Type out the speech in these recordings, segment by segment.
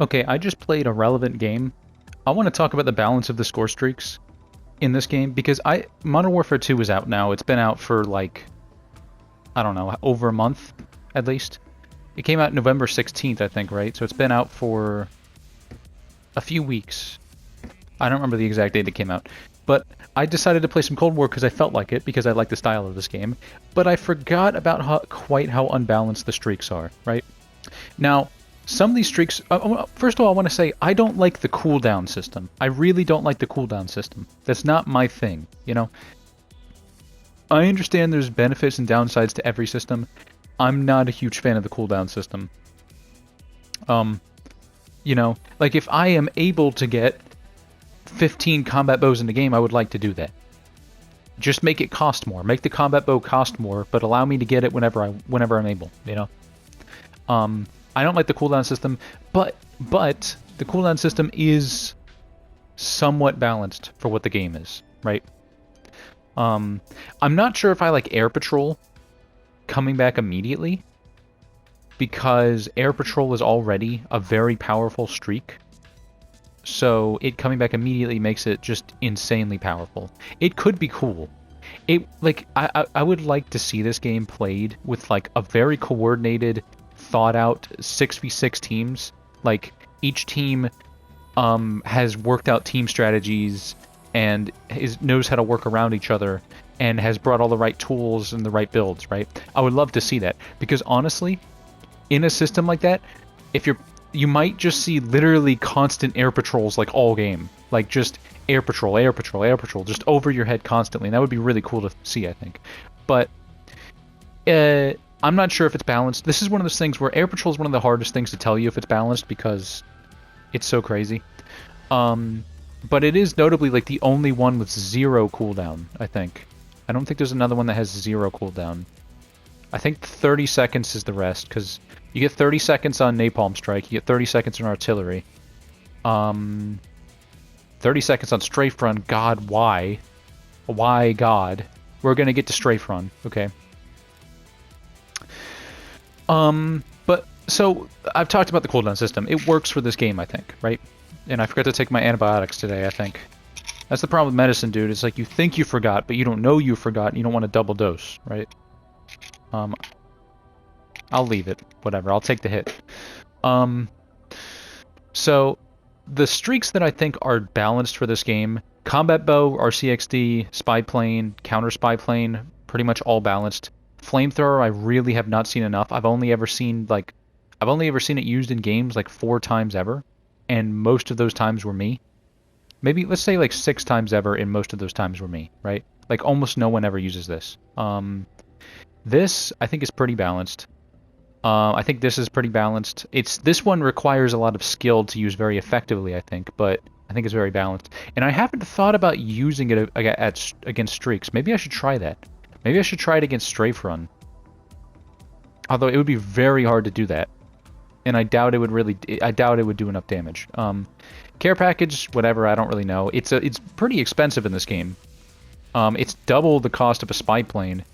Okay, I just played a relevant game. I want to talk about the balance of the score streaks in this game because Modern Warfare 2 is out now. It's been out for like, I don't know, over a month at least. It came out November 16th, I think, right? So it's been out for a few weeks. I don't remember the exact date it came out. But I decided to play some Cold War because I felt like it, because I like the style of this game. But I forgot about quite how unbalanced the streaks are, right? Now, some of these streaks... first of all, I want to say, I don't like the cooldown system. I really don't like the cooldown system. That's not my thing, you know? I understand there's benefits and downsides to every system. I'm not a huge fan of the cooldown system. You know, like if I am able to get 15 combat bows in the game, I would like to do that. Just make it cost more. Make the combat bow cost more, but allow me to get it whenever I'm able, you know? I don't like the cooldown system, but the cooldown system is somewhat balanced for what the game is, right? I'm not sure if I like Air Patrol coming back immediately, because Air Patrol is already a very powerful streak. So it coming back immediately makes it just insanely powerful. It could be cool. I would like to see this game played with like a very coordinated, thought out 6v6 teams. Like each team has worked out team strategies and knows how to work around each other and has brought all the right tools and the right builds, right? I would love to see that, because honestly, in a system like that, you might just see literally constant air patrols like all game. Like just air patrol, air patrol, air patrol, just over your head constantly. And that would be really cool to see, I think. But I'm not sure if it's balanced. This is one of those things where air patrol is one of the hardest things to tell you if it's balanced, because it's so crazy. But it is notably like the only one with 0 cooldown, I think. I don't think there's another one that has 0 cooldown. I think 30 seconds is the rest, because you get 30 seconds on Napalm Strike, you get 30 seconds on Artillery. 30 seconds on Strafe Run, God, why? Why, God? We're gonna get to Strafe Run, okay. But, so, I've talked about the cooldown system. It works for this game, I think, right? And I forgot to take my antibiotics today, I think. That's the problem with medicine, dude. It's like you think you forgot, but you don't know you forgot, and you don't want to double dose, right? I'll leave it. Whatever. I'll take the hit. So, the streaks that I think are balanced for this game: Combat Bow, RCXD, Spy Plane, Counter Spy Plane, pretty much all balanced. Flamethrower, I really have not seen enough. I've only ever seen it used in games like 4 times ever, and most of those times were me. Maybe, let's say like 6 times ever, and most of those times were me, right? Like almost no one ever uses this. This, I think, is pretty balanced. I think this is pretty balanced. This one requires a lot of skill to use very effectively, I think, but I think it's very balanced. And I haven't thought about using it against streaks. Maybe I should try that. Maybe I should try it against Strafe Run. Although it would be very hard to do that, and I doubt it would do enough damage. Care package, whatever, I don't really know. It's pretty expensive in this game. It's double the cost of a spy plane.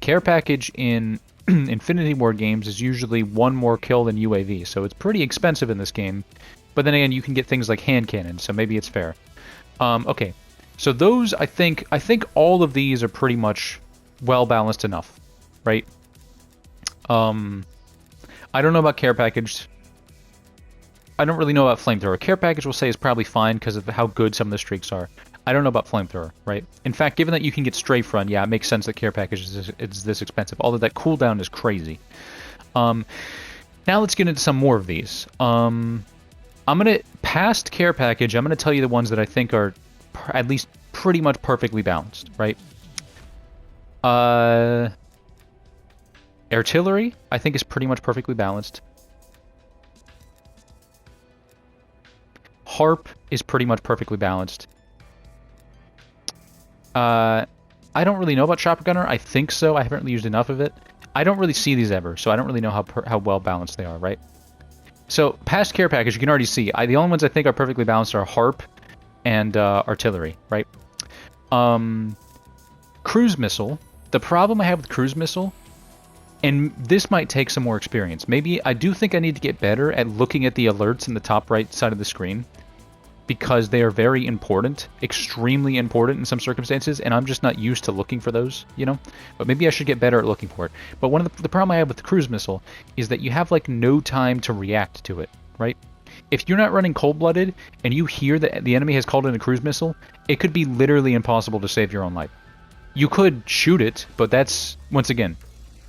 Care package in Infinity Ward games is usually 1 more kill than UAV, so it's pretty expensive in this game. But then again, you can get things like hand cannon, so maybe it's fair. Okay, so those, I think all of these are pretty much well balanced enough, right? I don't know about care package. I don't really know about flamethrower. Care package will say is probably fine because of how good some of the streaks are. I don't know about flamethrower, right? In fact, given that you can get strafe run, yeah, it makes sense that care package is this expensive. Although that cooldown is crazy. Now let's get into some more of these. I'm gonna past care package. I'm gonna tell you the ones that I think are at least pretty much perfectly balanced, right? Artillery, I think, is pretty much perfectly balanced. Harp is pretty much perfectly balanced. I don't really know about Chopper Gunner. I think so. I haven't really used enough of it. I don't really see these ever, so I don't really know how well balanced they are, right? So, past care package, you can already see. The only ones I think are perfectly balanced are Harp and Artillery, right? Cruise Missile. The problem I have with Cruise Missile And this might take some more experience. Maybe I do think I need to get better at looking at the alerts in the top right side of the screen, because they are very important, extremely important in some circumstances, and I'm just not used to looking for those, you know? But maybe I should get better at looking for it. But one of the problem I have with the cruise missile is that you have like no time to react to it, right? If you're not running cold-blooded and you hear that the enemy has called in a cruise missile, it could be literally impossible to save your own life. You could shoot it, but that's, once again,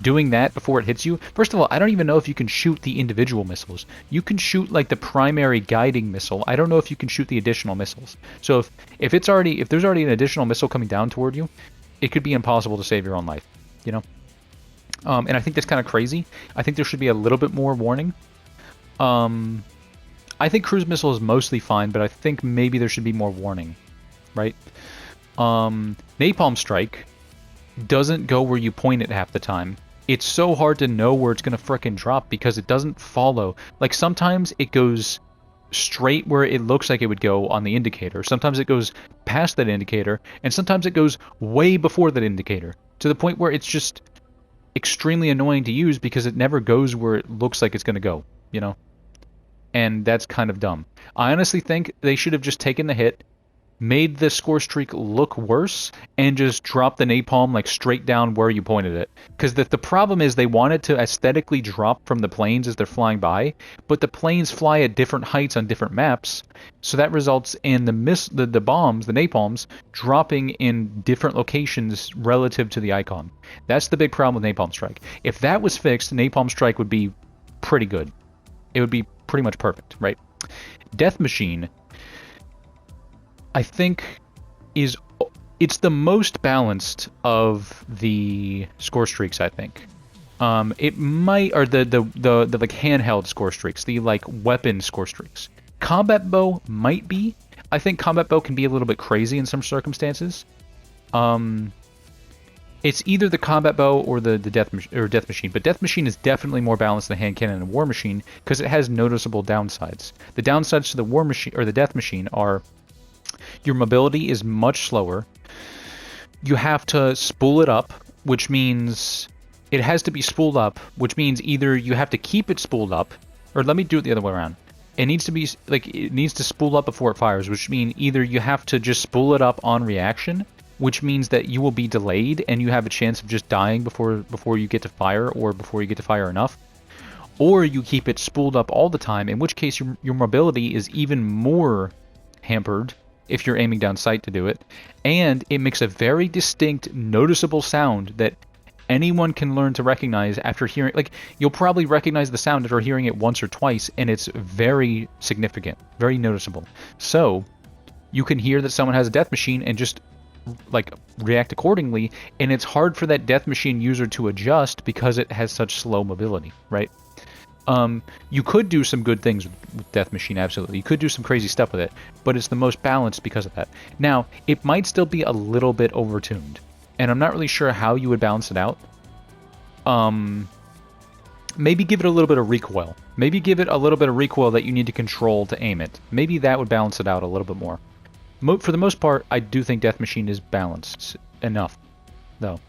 doing that before it hits you. First of all, I don't even know if you can shoot the individual missiles. You can shoot like the primary guiding missile. I don't know if you can shoot the additional missiles. So if there's already an additional missile coming down toward you, it could be impossible to save your own life, you know? And I think that's kind of crazy. I think there should be a little bit more warning. I think cruise missile is mostly fine, but I think maybe there should be more warning, right? Napalm strike doesn't go where you point it half the time. It's so hard to know where it's going to frickin' drop because it doesn't follow. Like, sometimes it goes straight where it looks like it would go on the indicator. Sometimes it goes past that indicator, and sometimes it goes way before that indicator, to the point where it's just extremely annoying to use because it never goes where it looks like it's going to go, you know? And that's kind of dumb. I honestly think they should have just taken the hit, made the score streak look worse, and just dropped the napalm like straight down where you pointed it. Because the problem is they wanted to aesthetically drop from the planes as they're flying by, but the planes fly at different heights on different maps, so that results in the bombs, the napalms, dropping in different locations relative to the icon. That's the big problem with Napalm Strike. If that was fixed, Napalm Strike would be pretty good. It would be pretty much perfect, right? Death Machine, I think, it's the most balanced of the score streaks, I think. It might, or the like handheld score streaks, the like weapon score streaks. Combat bow might be. I think combat bow can be a little bit crazy in some circumstances. It's either the combat bow or the death machine, but death machine is definitely more balanced than hand cannon and war machine because it has noticeable downsides. The downsides to the war machine or the death machine are your mobility is much slower. You have to spool it up, which means it has to be spooled up, which means either you have to keep it spooled up, or let me do it the other way around. It needs to be like it needs to spool up before it fires, which means either you have to just spool it up on reaction, which means that you will be delayed and you have a chance of just dying before you get to fire or before you get to fire enough. Or you keep it spooled up all the time, in which case your mobility is even more hampered if you're aiming down sight to do it. And it makes a very distinct, noticeable sound that anyone can learn to recognize after hearing. Like, you'll probably recognize the sound after hearing it once or twice, and it's very significant, very noticeable. So you can hear that someone has a death machine and just like react accordingly, and it's hard for that death machine user to adjust because it has such slow mobility, right? You could do some good things with death machine, absolutely. You could do some crazy stuff with it, but it's the most balanced because of that. Now, it might still be a little bit overtuned, and I'm not really sure how you would balance it out. Maybe give it a little bit of recoil. Maybe give it a little bit of recoil that you need to control to aim it. Maybe that would balance it out a little bit more. For the most part, I do think Death Machine is balanced enough, though.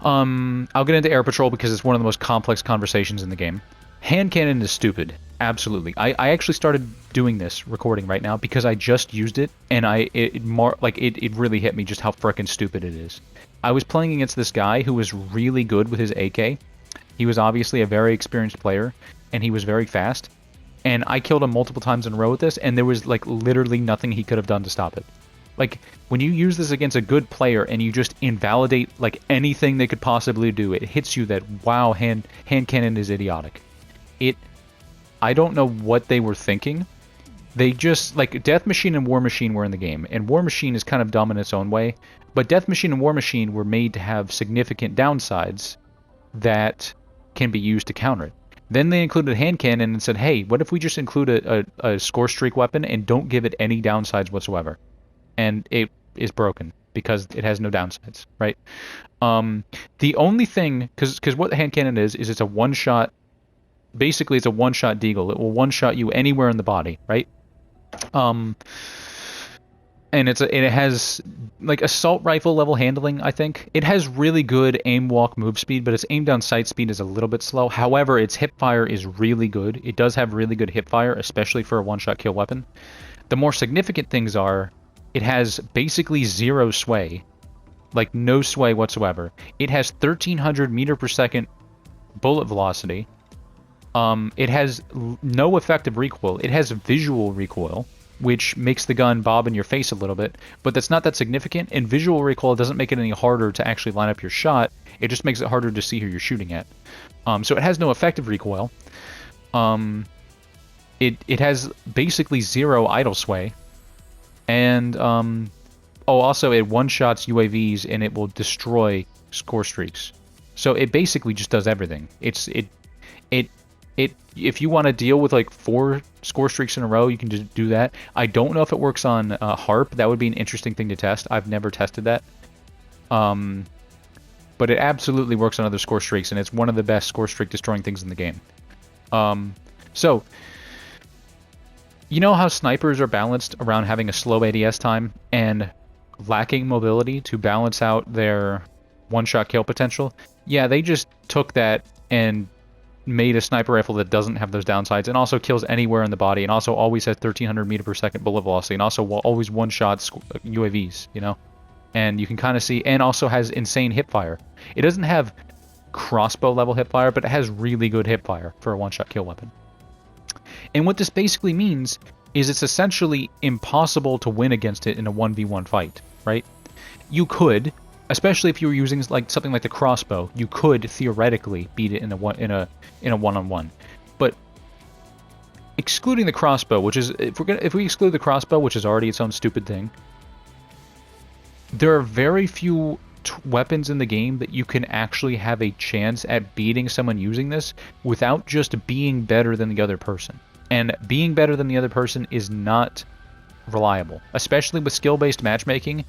I'll get into Air Patrol because it's one of the most complex conversations in the game. Hand cannon is stupid, absolutely. I actually started doing this recording right now because I just used it, and it really hit me just how frickin' stupid it is. I was playing against this guy who was really good with his AK. He was obviously a very experienced player, and he was very fast. And I killed him multiple times in a row with this, and there was like literally nothing he could have done to stop it. Like, when you use this against a good player and you just invalidate like anything they could possibly do, it hits you that, wow, hand cannon is idiotic. I don't know what they were thinking. They just, like, Death Machine and War Machine were in the game, and War Machine is kind of dumb in its own way, but Death Machine and War Machine were made to have significant downsides that can be used to counter it. Then they included hand cannon and said, hey, what if we just include a score streak weapon and don't give it any downsides whatsoever? And it is broken because it has no downsides, right? The only thing, because what the hand cannon is it's a one-shot, basically it's a one-shot deagle. It will one-shot you anywhere in the body, right? and it has like assault rifle level handling. I think it has really good aim, walk, move speed, but its aim down sight speed is a little bit slow. However, its hip fire is really good. It does have really good hip fire, especially for a one-shot kill weapon. The more significant things are, it has basically zero sway, like no sway whatsoever. It has 1300 meter per second bullet velocity. It has no effective recoil. It has visual recoil, which makes the gun bob in your face a little bit, but that's not that significant, and visual recoil doesn't make it any harder to actually line up your shot. It just makes it harder to see who you're shooting at. So it has no effective recoil. It has basically zero idle sway, and also it one-shots UAVs and it will destroy score streaks. So it basically just does everything. If you want to deal with like 4 score streaks in a row, you can just do that. I don't know if it works on Harp. That would be an interesting thing to test. I've never tested that. But it absolutely works on other score streaks, and it's one of the best score streak destroying things in the game. So, you know how snipers are balanced around having a slow ADS time and lacking mobility to balance out their one-shot kill potential? Yeah, they just took that and made a sniper rifle that doesn't have those downsides and also kills anywhere in the body and also always has 1300 meter per second bullet velocity and also always one-shots UAVs, you know? And you can kind of see, and also has insane hip fire. It doesn't have crossbow level hip fire, but it has really good hip fire for a one-shot kill weapon. And what this basically means is it's essentially impossible to win against it in a 1v1 fight, right? You could, especially if you were using like something like the crossbow, you could theoretically beat it in a one-on-one. But excluding the crossbow, which is if we exclude the crossbow, which is already its own stupid thing, there are very few weapons in the game that you can actually have a chance at beating someone using this without just being better than the other person. And being better than the other person is not reliable, especially with skill-based matchmaking.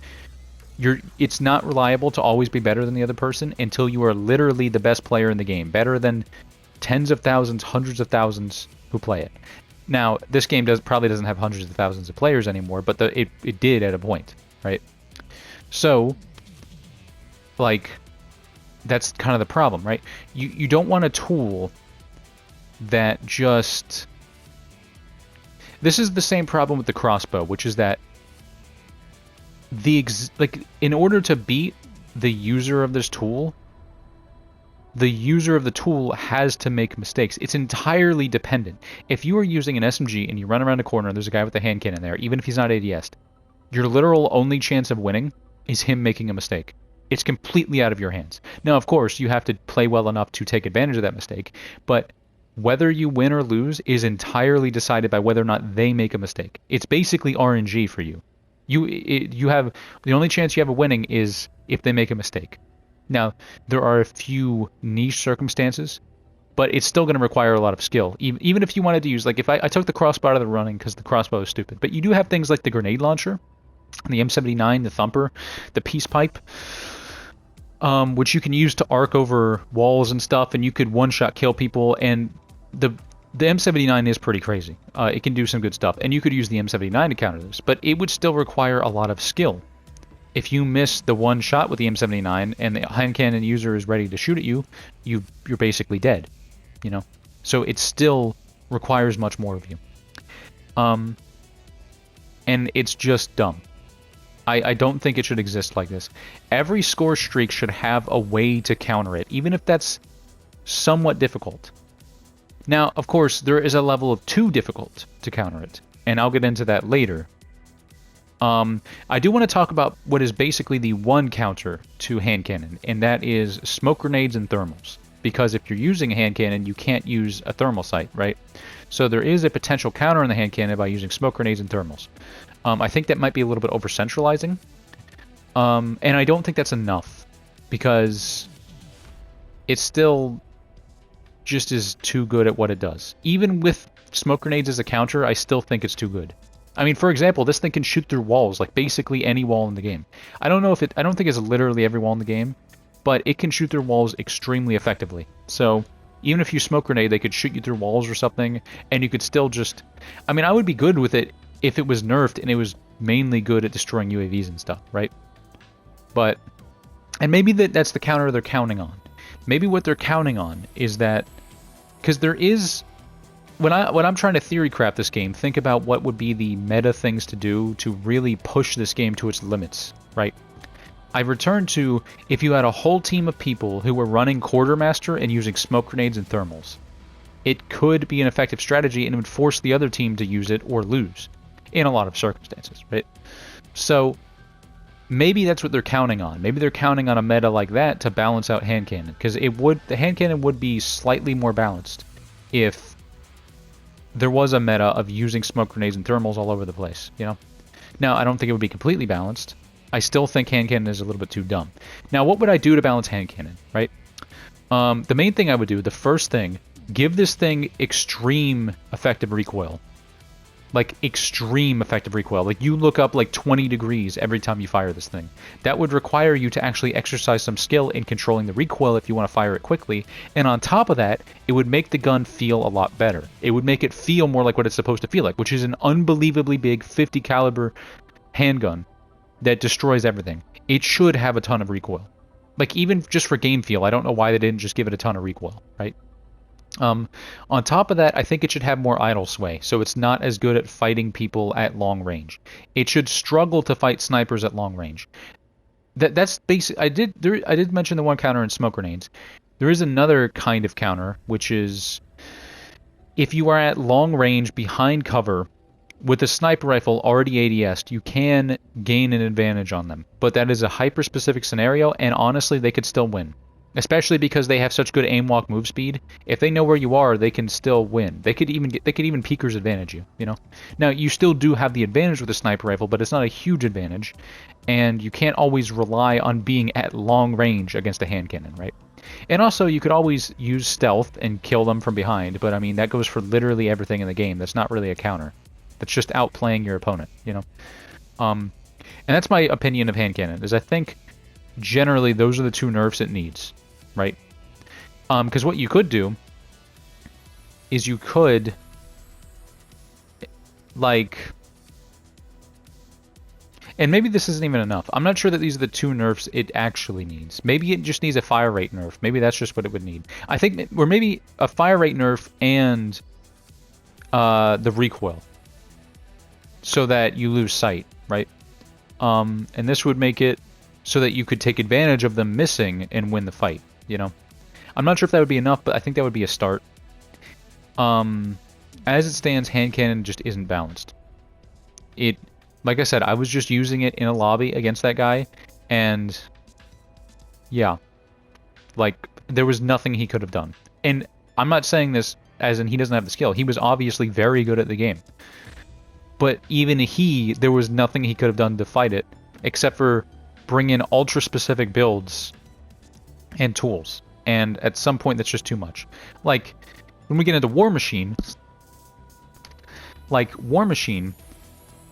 It's not reliable to always be better than the other person until you are literally the best player in the game, better than tens of thousands, hundreds of thousands who play it. Now, this game probably doesn't have hundreds of thousands of players anymore, but it did at a point, right? So, like, that's kind of the problem, right? You don't want a tool that just... This is the same problem with the crossbow, which is that in order to beat the user of this tool, the user of the tool has to make mistakes. It's entirely dependent. If you are using an SMG and you run around a corner and there's a guy with a hand cannon there, even if he's not ADS'd, your literal only chance of winning is him making a mistake. It's completely out of your hands. Now, of course, you have to play well enough to take advantage of that mistake, but whether you win or lose is entirely decided by whether or not they make a mistake. It's basically RNG for you. You have the only chance you have of winning is if they make a mistake. Now, there are a few niche circumstances, but it's still going to require a lot of skill. Even if you wanted to use, like, if I took the crossbow out of the running because the crossbow is stupid, but you do have things like the grenade launcher, the M79, the thumper, the peace pipe, which you can use to arc over walls and stuff, and you could one-shot kill people, and the M79 is pretty crazy. It can do some good stuff, and you could use the M79 to counter this, but it would still require a lot of skill. If you miss the one shot with the M79 and the hand cannon user is ready to shoot at you, you're basically dead, you know? So it still requires much more of you. And it's just dumb. I don't think it should exist like this. Every score streak should have a way to counter it, even if that's somewhat difficult. Now, of course, there is a level of too difficult to counter it, and I'll get into that later. I do want to talk about what is basically the one counter to hand cannon, and that is smoke grenades and thermals. Because if you're using a hand cannon, you can't use a thermal sight, right? So there is a potential counter in the hand cannon by using smoke grenades and thermals. I think that might be a little bit over-centralizing. And I don't think that's enough, because it still just is too good at what it does. Even with smoke grenades as a counter, I still think it's too good. I mean, for example, this thing can shoot through walls, like basically any wall in the game. I don't think it's literally every wall in the game, but it can shoot through walls extremely effectively. So even if you smoke grenade, they could shoot you through walls or something, and you could still just... I mean, I would be good with it if it was nerfed and it was mainly good at destroying UAVs and stuff, right? But, and maybe that's the counter they're counting on. Maybe what they're counting on is that, because there is, when I'm trying to theory craft this game, think about what would be the meta things to do to really push this game to its limits, right? I returned to if you had a whole team of people who were running Quartermaster and using smoke grenades and thermals. It could be an effective strategy and it would force the other team to use it or lose in a lot of circumstances, right? So maybe that's what they're counting on. Maybe they're counting on a meta like that to balance out hand cannon, because the hand cannon would be slightly more balanced if there was a meta of using smoke grenades and thermals all over the place, you know? Now, I don't think it would be completely balanced. I still think hand cannon is a little bit too dumb. Now, what would I do to balance hand cannon, right? The main thing I would do, the first thing, give this thing extreme effective recoil. Like, extreme effective recoil. Like, you look up like 20 degrees every time you fire this thing. That would require you to actually exercise some skill in controlling the recoil if you want to fire it quickly. And on top of that, it would make the gun feel a lot better. It would make it feel more like what it's supposed to feel like, which is an unbelievably big 50 caliber handgun that destroys everything. It should have a ton of recoil. Like, even just for game feel, I don't know why they didn't just give it a ton of recoil, right? On top of that, I think it should have more idle sway, so it's not as good at fighting people at long range. It should struggle to fight snipers at long range. That's basic. I did mention the one counter in smoke grenades. There is another kind of counter, which is if you are at long range behind cover with a sniper rifle already ADS'd, you can gain an advantage on them. But that is a hyper-specific scenario, and honestly, they could still win. Especially because they have such good aim walk move speed. If they know where you are, they can still win. They could even peekers advantage you, you know. Now, you still do have the advantage with a sniper rifle, but it's not a huge advantage, and you can't always rely on being at long range against a hand cannon, right? And also, you could always use stealth and kill them from behind, but I mean, that goes for literally everything in the game. That's not really a counter. That's just outplaying your opponent, you know. And that's my opinion of hand cannon, is I think generally those are the two nerfs it needs, right? Because what you could do is you could, like, and maybe this isn't even enough. I'm not sure that these are the two nerfs it actually needs. Maybe it just needs a fire rate nerf. Maybe that's just what it would need. I think, or maybe a fire rate nerf and the recoil, so that you lose sight, right? And this would make it so that you could take advantage of them missing and win the fight, you know? I'm not sure if that would be enough, but I think that would be a start. As it stands, hand cannon just isn't balanced. Like I said, I was just using it in a lobby against that guy, and yeah, like, there was nothing he could have done. And I'm not saying this as in he doesn't have the skill. He was obviously very good at the game. But even there was nothing he could have done to fight it, except for bring in ultra-specific builds and tools. And at some point, that's just too much. Like, when we get into War Machine, like, War Machine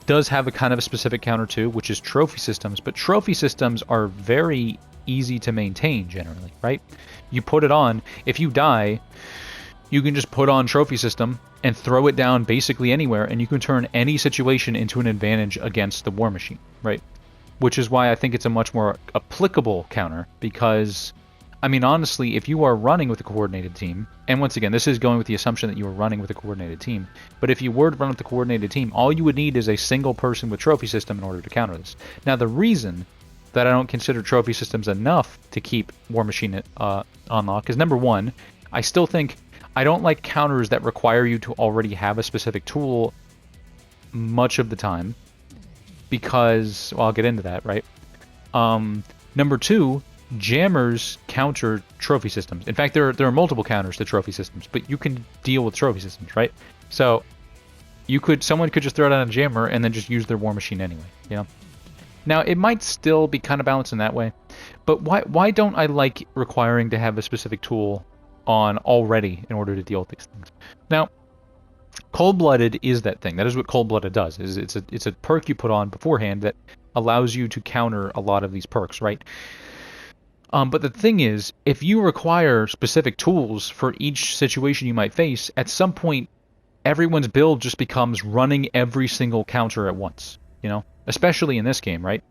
does have a kind of a specific counter too, which is trophy systems, but trophy systems are very easy to maintain generally, right? You put it on, if you die, you can just put on trophy system and throw it down basically anywhere, and you can turn any situation into an advantage against the War Machine, right? Which is why I think it's a much more applicable counter, because, I mean, honestly, if you are running with a coordinated team, and once again, this is going with the assumption that you are running with a coordinated team, but if you were to run with a coordinated team, all you would need is a single person with trophy system in order to counter this. Now, the reason that I don't consider trophy systems enough to keep War Machine on lock is, number one, I still think I don't like counters that require you to already have a specific tool much of the time, because, well, I'll get into that, right? Number two, jammers counter trophy systems. In fact, there are multiple counters to trophy systems, but you can deal with trophy systems, right? So someone could just throw down a jammer and then just use their War Machine anyway, you know? Now, it might still be kind of balanced in that way, but why don't I like requiring to have a specific tool on already in order to deal with these things? Now, Cold-Blooded is that thing. That is what Cold-Blooded does. It's a perk you put on beforehand that allows you to counter a lot of these perks, right? But the thing is, if you require specific tools for each situation you might face, at some point, everyone's build just becomes running every single counter at once. you know? Especially in this game, right?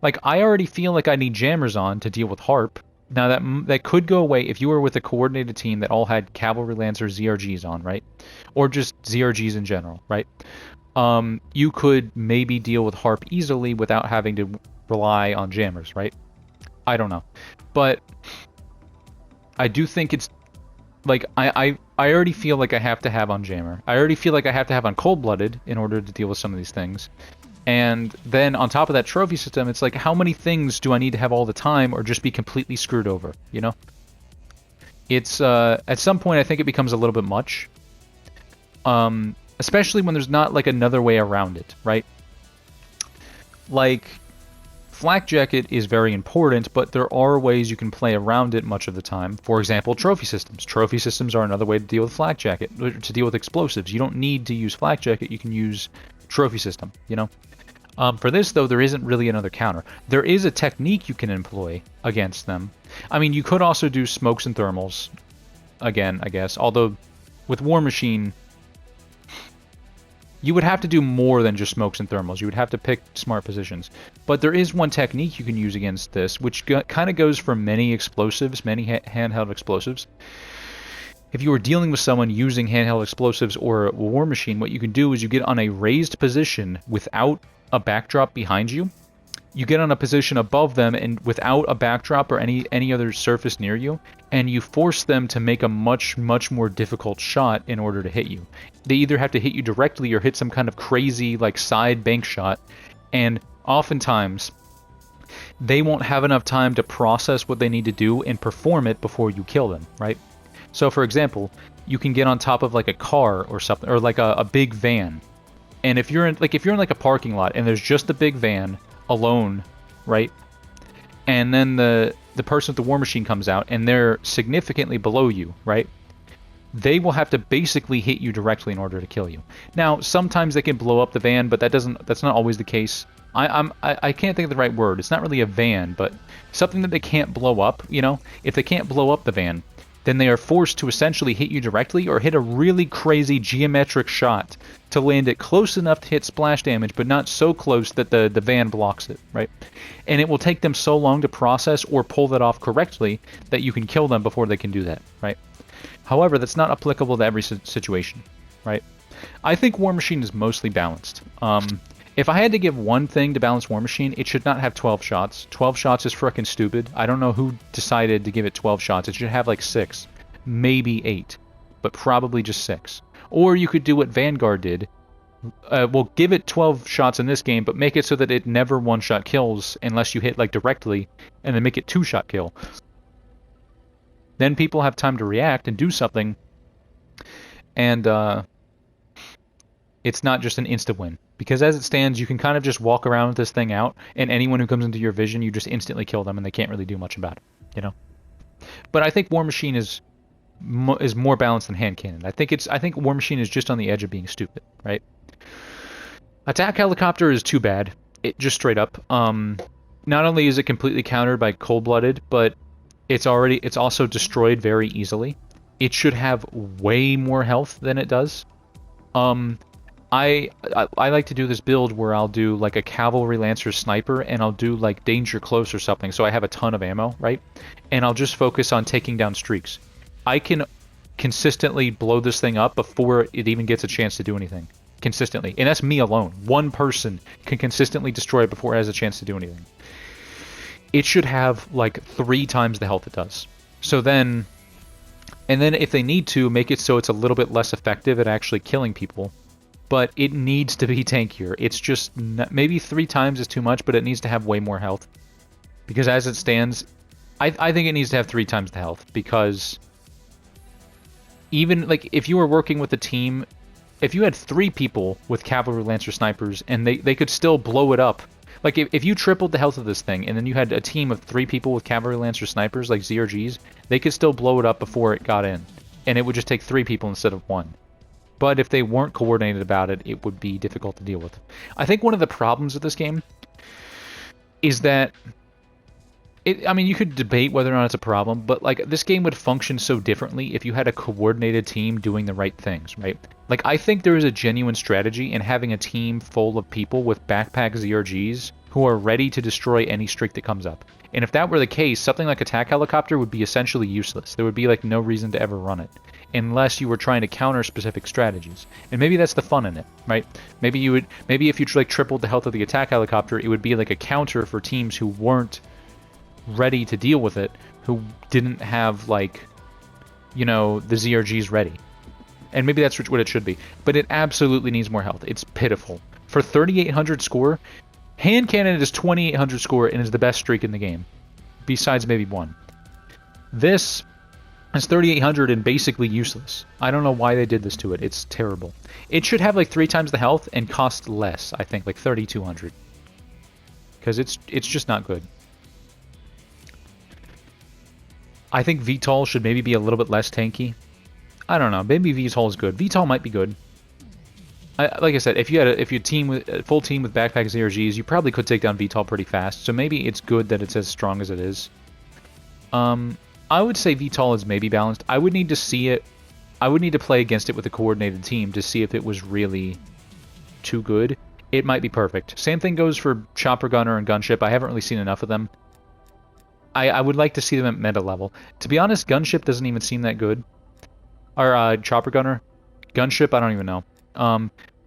Like, I already feel like I need jammers on to deal with Harp. Now, that could go away if you were with a coordinated team that all had Cavalry Lancers ZRGs on, right? Or just ZRGs in general, right? You could maybe deal with Harp easily without having to rely on jammers, right? I don't know. But I do think it's like I already feel like I have to have on jammer. I already feel like I have to have on cold-blooded in order to deal with some of these things. And then on top of that trophy system, it's like, how many things do I need to have all the time or just be completely screwed over, you know? It's at some point I think it becomes a little bit much. Especially when there's not like another way around it, right? Like, Flak Jacket is very important, but there are ways you can play around it much of the time. For example, trophy systems. Trophy systems are another way to deal with Flak Jacket, to deal with explosives. You don't need to use Flak Jacket, you can use trophy system, you know? For this, though, there isn't really another counter. There is a technique you can employ against them. I mean, you could also do smokes and thermals, again, I guess. Although, with War Machine, you would have to do more than just smokes and thermals. You would have to pick smart positions. But there is one technique you can use against this, which kind of goes for many explosives, many handheld explosives. If you were dealing with someone using handheld explosives or a War Machine, what you can do is you get on a raised position without a backdrop behind you. You get on a position above them and without a backdrop or any other surface near you, and you force them to make a much more difficult shot in order to hit you. They either have to hit you directly or hit some kind of crazy like side bank shot, and oftentimes they won't have enough time to process what they need to do and perform it before you kill them, right? So for example, you can get on top of like a car or something, or like a big van. And if you're in like a parking lot and there's just the big van alone, right? And then the person with the War Machine comes out and they're significantly below you, right? They will have to basically hit you directly in order to kill you. Now, sometimes they can blow up the van, but that's not always the case. I can't think of the right word. It's not really a van, but something that they can't blow up, you know? If they can't blow up the van, then they are forced to essentially hit you directly or hit a really crazy geometric shot to land it close enough to hit splash damage, but not so close that the van blocks it, right? And it will take them so long to process or pull that off correctly that you can kill them before they can do that, right? However, that's not applicable to every situation, right? I think War Machine is mostly balanced. If I had to give one thing to balance War Machine, it should not have 12 shots. 12 shots is frickin' stupid. I don't know who decided to give it 12 shots. It should have like 6, maybe 8, but probably just 6. Or you could do what Vanguard did. Well, give it 12 shots in this game, but make it so that it never one-shot kills unless you hit like directly, and then make it 2-shot kill. Then people have time to react and do something, and it's not just an insta win. Because as it stands, you can kind of just walk around with this thing out, and anyone who comes into your vision, you just instantly kill them, and they can't really do much about it, you know? But I think War Machine is more balanced than hand cannon. I think War Machine is just on the edge of being stupid, right? Attack Helicopter is too bad. It just straight up. Not only is it completely countered by Cold-Blooded, but it's also destroyed very easily. It should have way more health than it does. I like to do this build where I'll do like a Cavalry Lancer Sniper and I'll do like Danger Close or something, so I have a ton of ammo, right? And I'll just focus on taking down streaks. I can consistently blow this thing up before it even gets a chance to do anything. Consistently. And that's me alone. One person can consistently destroy it before it has a chance to do anything. It should have like 3 times the health it does. So then... And then if they need to, make it so it's a little bit less effective at actually killing people. But it needs to be tankier. It's just... maybe 3 times is too much, but it needs to have way more health. Because as it stands, I think it needs to have 3 times the health. Because... even, like, if you were working with a team... if you had 3 people with Cavalry Lancer Snipers, and they could still blow it up... like, if you tripled the health of this thing, and then you had a team of 3 people with Cavalry Lancer Snipers, like ZRGs, they could still blow it up before it got in. And it would just take 3 people instead of 1. But if they weren't coordinated about it, it would be difficult to deal with. I think one of the problems with this game is that I mean, you could debate whether or not it's a problem, but like this game would function so differently if you had a coordinated team doing the right things, right? Like I think there is a genuine strategy in having a team full of people with backpack ZRGs who are ready to destroy any streak that comes up. And if that were the case, something like Attack Helicopter would be essentially useless. There would be like no reason to ever run it, unless you were trying to counter specific strategies. And maybe that's the fun in it, right? Maybe if you like tripled the health of the Attack Helicopter, it would be like a counter for teams who weren't ready to deal with it, who didn't have like, you know, the ZRGs ready. And maybe that's what it should be. But it absolutely needs more health. It's pitiful. For 3,800 score, hand cannon is 2,800 score and is the best streak in the game, besides maybe one. This is 3,800 and basically useless. I don't know why they did this to it. It's terrible. It should have like 3 times the health and cost less, I think, like 3,200. Because it's just not good. I think VTOL should maybe be a little bit less tanky. I don't know. Maybe VTOL is good. VTOL might be good. Like I said, if you had a full team with backpack ZRGs, you probably could take down VTOL pretty fast. So maybe it's good that it's as strong as it is. I would say VTOL is maybe balanced. I would need to see it. I would need to play against it with a coordinated team to see if it was really too good. It might be perfect. Same thing goes for Chopper Gunner and Gunship. I haven't really seen enough of them. I would like to see them at meta level. To be honest, Gunship doesn't even seem that good. Or Chopper Gunner. Gunship, I don't even know.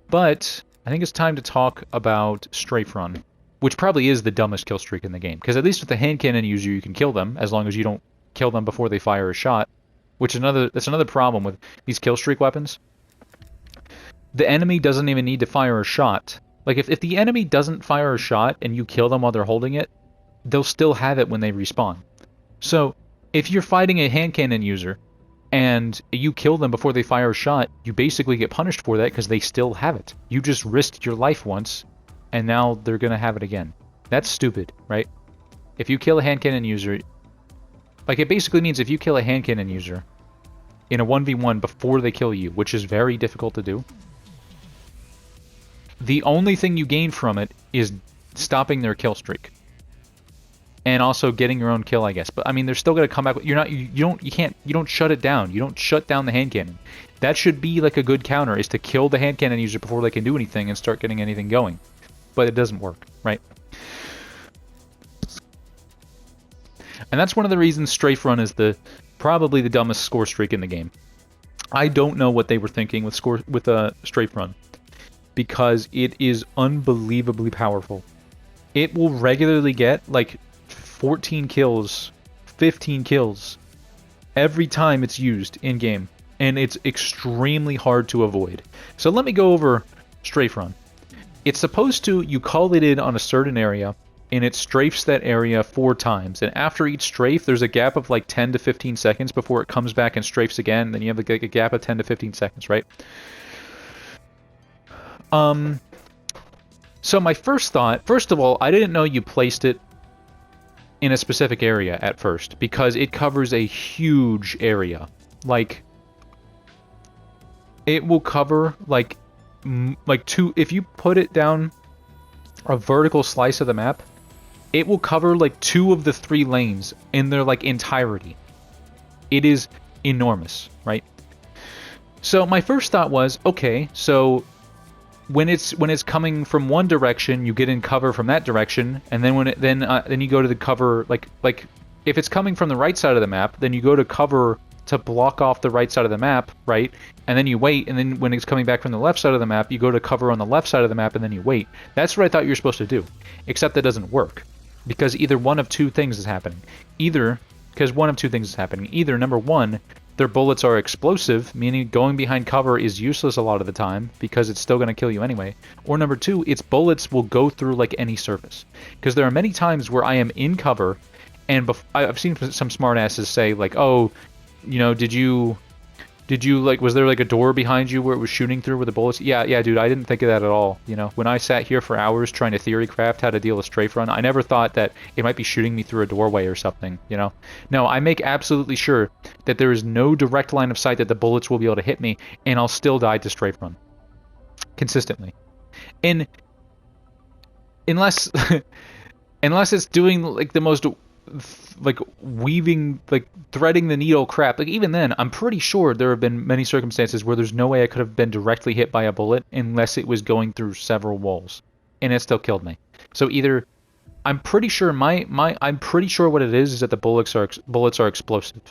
But I think it's time to talk about Strafe Run, which probably is the dumbest kill streak in the game. Because at least with the hand cannon user, you can kill them, as long as you don't kill them before they fire a shot. That's another problem with these kill streak weapons. The enemy doesn't even need to fire a shot. Like, if the enemy doesn't fire a shot and you kill them while they're holding it, they'll still have it when they respawn. So, if you're fighting a hand cannon user and you kill them before they fire a shot, you basically get punished for that because they still have it. You just risked your life once, and now they're going to have it again. That's stupid, right? If you kill a hand cannon user... Like, it basically means if you kill a hand cannon user in a 1v1 before they kill you, which is very difficult to do, the only thing you gain from it is stopping their kill streak. And also getting your own kill, I guess. But I mean, they're still gonna come back. You don't shut it down. You don't shut down the hand cannon. That should be like a good counter, is to kill the hand cannon user before they can do anything and start getting anything going. But it doesn't work, right? And that's one of the reasons Strafe Run is probably the dumbest score streak in the game. I don't know what they were thinking with Strafe Run, because it is unbelievably powerful. It will regularly get like 14 kills, 15 kills every time it's used in-game, and it's extremely hard to avoid. So let me go over Strafe Run. It's supposed to, you call it in on a certain area, and it strafes that area 4 times, and after each strafe, there's a gap of like 10 to 15 seconds before it comes back and strafes again, then you have like a gap of 10 to 15 seconds, right? So my first thought, first of all, I didn't know you placed it in a specific area at first, because it covers a huge area. Like, it will cover like two, if you put it down a vertical slice of the map, it will cover like 2 of the 3 lanes in their like entirety. It is enormous, right? So my first thought was, okay, so when it's coming from one direction, you get in cover from that direction, and then then you go to the cover, like if it's coming from the right side of the map, then you go to cover to block off the right side of the map, right? And then you wait, and then when it's coming back from the left side of the map, you go to cover on the left side of the map, and then you wait. That's what I thought you were supposed to do, except that doesn't work, because either one of 2 things is happening. Either number 1, their bullets are explosive, meaning going behind cover is useless a lot of the time, because it's still going to kill you anyway. Or number 2, its bullets will go through like any surface. Because there are many times where I am in cover, and I've seen some smartasses say like, oh, you know, did you like, was there like a door behind you where it was shooting through with the bullets? Yeah, dude, I didn't think of that at all. You know, when I sat here for hours trying to theory craft how to deal with Strafe Run, I never thought that it might be shooting me through a doorway or something, you know? No, I make absolutely sure that there is no direct line of sight that the bullets will be able to hit me, and I'll still die to Strafe Run. Consistently. And unless it's doing like the most like weaving, like threading the needle crap. Like even then, I'm pretty sure there have been many circumstances where there's no way I could have been directly hit by a bullet unless it was going through several walls, and it still killed me. So either I'm pretty sure I'm pretty sure what it is that the bullets are explosive.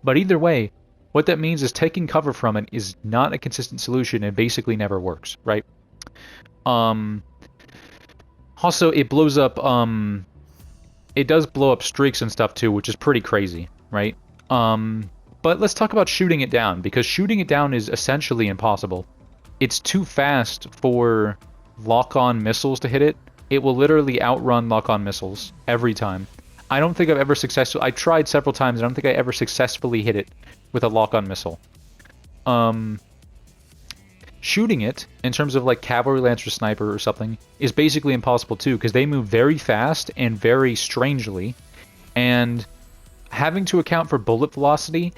But either way, what that means is taking cover from it is not a consistent solution and basically never works, right? Also, it blows up. It does blow up streaks and stuff too, which is pretty crazy, right? But let's talk about shooting it down, because shooting it down is essentially impossible. It's too fast for lock-on missiles to hit it. It will literally outrun lock-on missiles every time. I don't think I've ever successfully... I tried several times, and I don't think I ever successfully hit it with a lock-on missile. Shooting it, in terms of like cavalry lancer sniper or something, is basically impossible too, because they move very fast and very strangely, and having to account for bullet velocity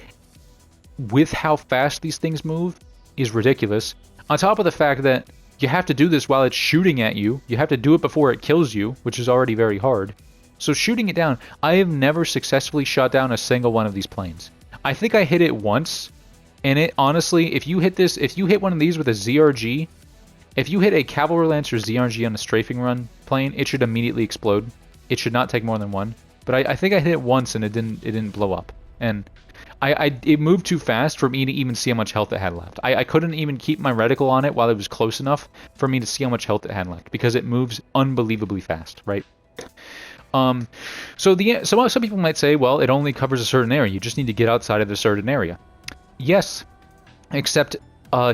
with how fast these things move is ridiculous. On top of the fact that you have to do this while it's shooting at you, you have to do it before it kills you, which is already very hard. So shooting it down, I have never successfully shot down a single one of these planes. I think I hit it once. And it honestly, if you hit one of these with a ZRG, if you hit a Cavalry Lancer ZRG on a strafing run plane, it should immediately explode. It should not take more than one. But I think I hit it once and it didn't blow up. And it moved too fast for me to even see how much health it had left. I couldn't even keep my reticle on it while it was close enough for me to see how much health it had left, because it moves unbelievably fast, right? So some people might say, well, it only covers a certain area. You just need to get outside of a certain area. Yes, except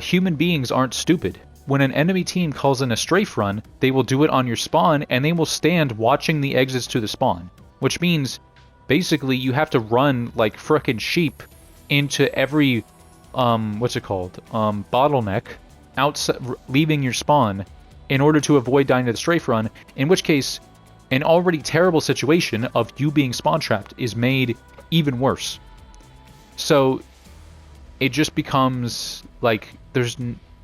human beings aren't stupid. When an enemy team calls in a strafe run, they will do it on your spawn, and they will stand watching the exits to the spawn. Which means, basically, you have to run like frickin' sheep into every, bottleneck, outside, leaving your spawn, in order to avoid dying to the strafe run, in which case, an already terrible situation of you being spawn trapped is made even worse. So it just becomes like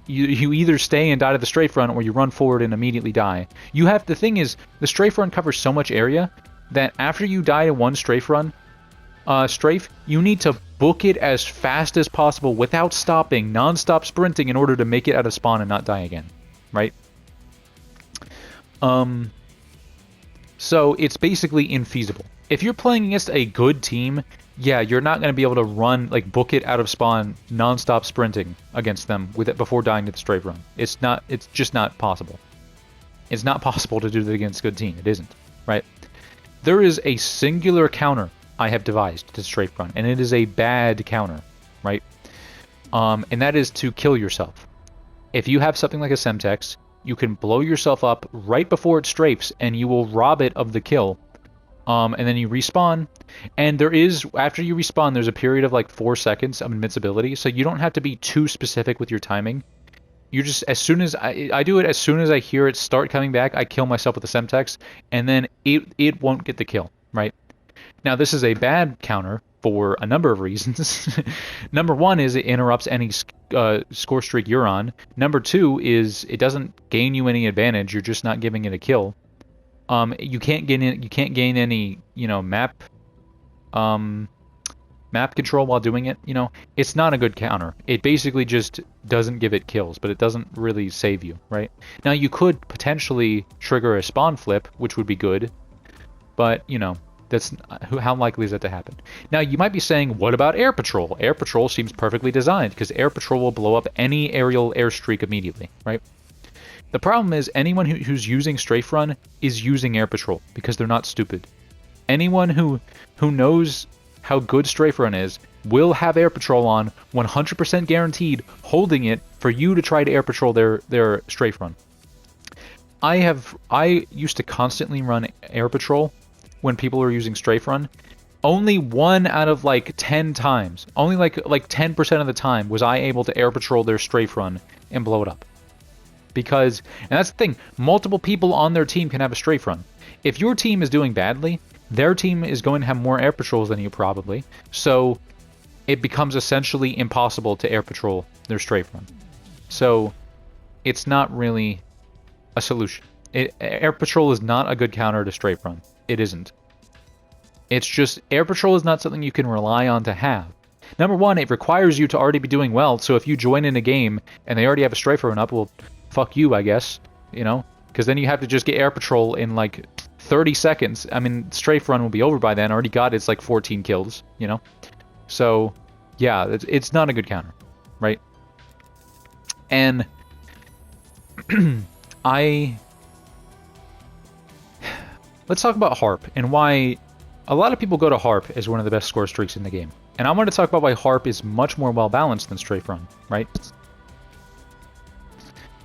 you either stay and die to the strafe run, or you run forward and immediately die. The thing is, the strafe run covers so much area that after you die to one strafe run, you need to book it as fast as possible without stopping, non-stop sprinting, in order to make it out of spawn and not die again, right? So it's basically infeasible. If you're playing against a good team, yeah, you're not going to be able to run, like, book it out of spawn, non-stop sprinting against them with it before dying to the strafe run. It's just not possible. It's not possible to do that against a good team. It isn't, right? There is a singular counter I have devised to strafe run, and it is a bad counter, right? And that is to kill yourself. If you have something like a Semtex, you can blow yourself up right before it strafes, and you will rob it of the kill. And then you respawn, and after you respawn, there's a period of like 4 seconds of invincibility, so you don't have to be too specific with your timing. You just, as soon as I do it, as soon as I hear it start coming back, I kill myself with the Semtex, and then it won't get the kill, right? Now, this is a bad counter for a number of reasons. Number one is it interrupts any score streak you're on. Number two is it doesn't gain you any advantage. You're just not giving it a kill. You can't gain any, map control while doing it. It's not a good counter. It basically just doesn't give it kills, but it doesn't really save you, right? Now, you could potentially trigger a spawn flip, which would be good, but how likely is that to happen? Now, you might be saying, what about air patrol? Air patrol seems perfectly designed, because air patrol will blow up any aerial airstreak immediately, right? The problem is, anyone who's using strafe run is using air patrol, because they're not stupid. Anyone who knows how good strafe run is will have air patrol on, 100% guaranteed, holding it for you to try to air patrol their strafe run. I used to constantly run air patrol when people were using strafe run. Only 1 out of like 10 times, only like 10% of the time, was I able to air patrol their strafe run and blow it up. And that's the thing, multiple people on their team can have a strafe run. If your team is doing badly, their team is going to have more air patrols than you probably, so it becomes essentially impossible to air patrol their strafe run. So it's not really a solution. Air patrol is not a good counter to strafe run. It isn't. It's just air patrol is not something you can rely on to have. Number one, it requires you to already be doing well, so if you join in a game and they already have a strafe run up, well, fuck you, I guess, you know? Because then you have to just get air patrol in like 30 seconds. I mean, strafe run will be over by then. Already got its like 14 kills, you know? So, yeah, it's not a good counter, right? And let's talk about Harp and why a lot of people go to Harp as one of the best score streaks in the game. And I want to talk about why Harp is much more well-balanced than Strafe Run, right?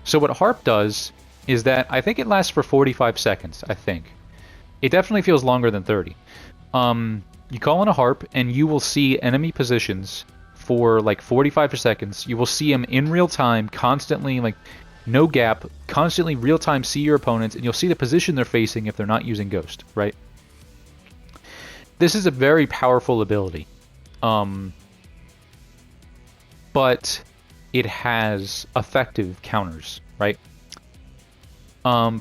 So what Harp does is that I think it lasts for 45 seconds, I think. It definitely feels longer than 30. You call in a Harp, and you will see enemy positions for like 45 seconds. You will see them in real time, constantly, like, no gap, constantly real time see your opponents, and you'll see the position they're facing if they're not using Ghost, right? This is a very powerful ability. But it has effective counters, right?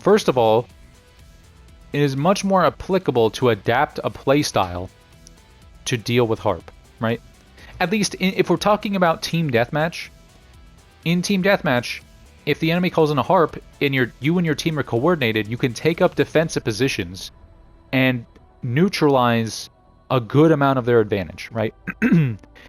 First of all, it is much more applicable to adapt a playstyle to deal with Harp, right? At least if we're talking about Team Deathmatch, in Team Deathmatch, if the enemy calls in a Harp and you and your team are coordinated, you can take up defensive positions and neutralize a good amount of their advantage, right?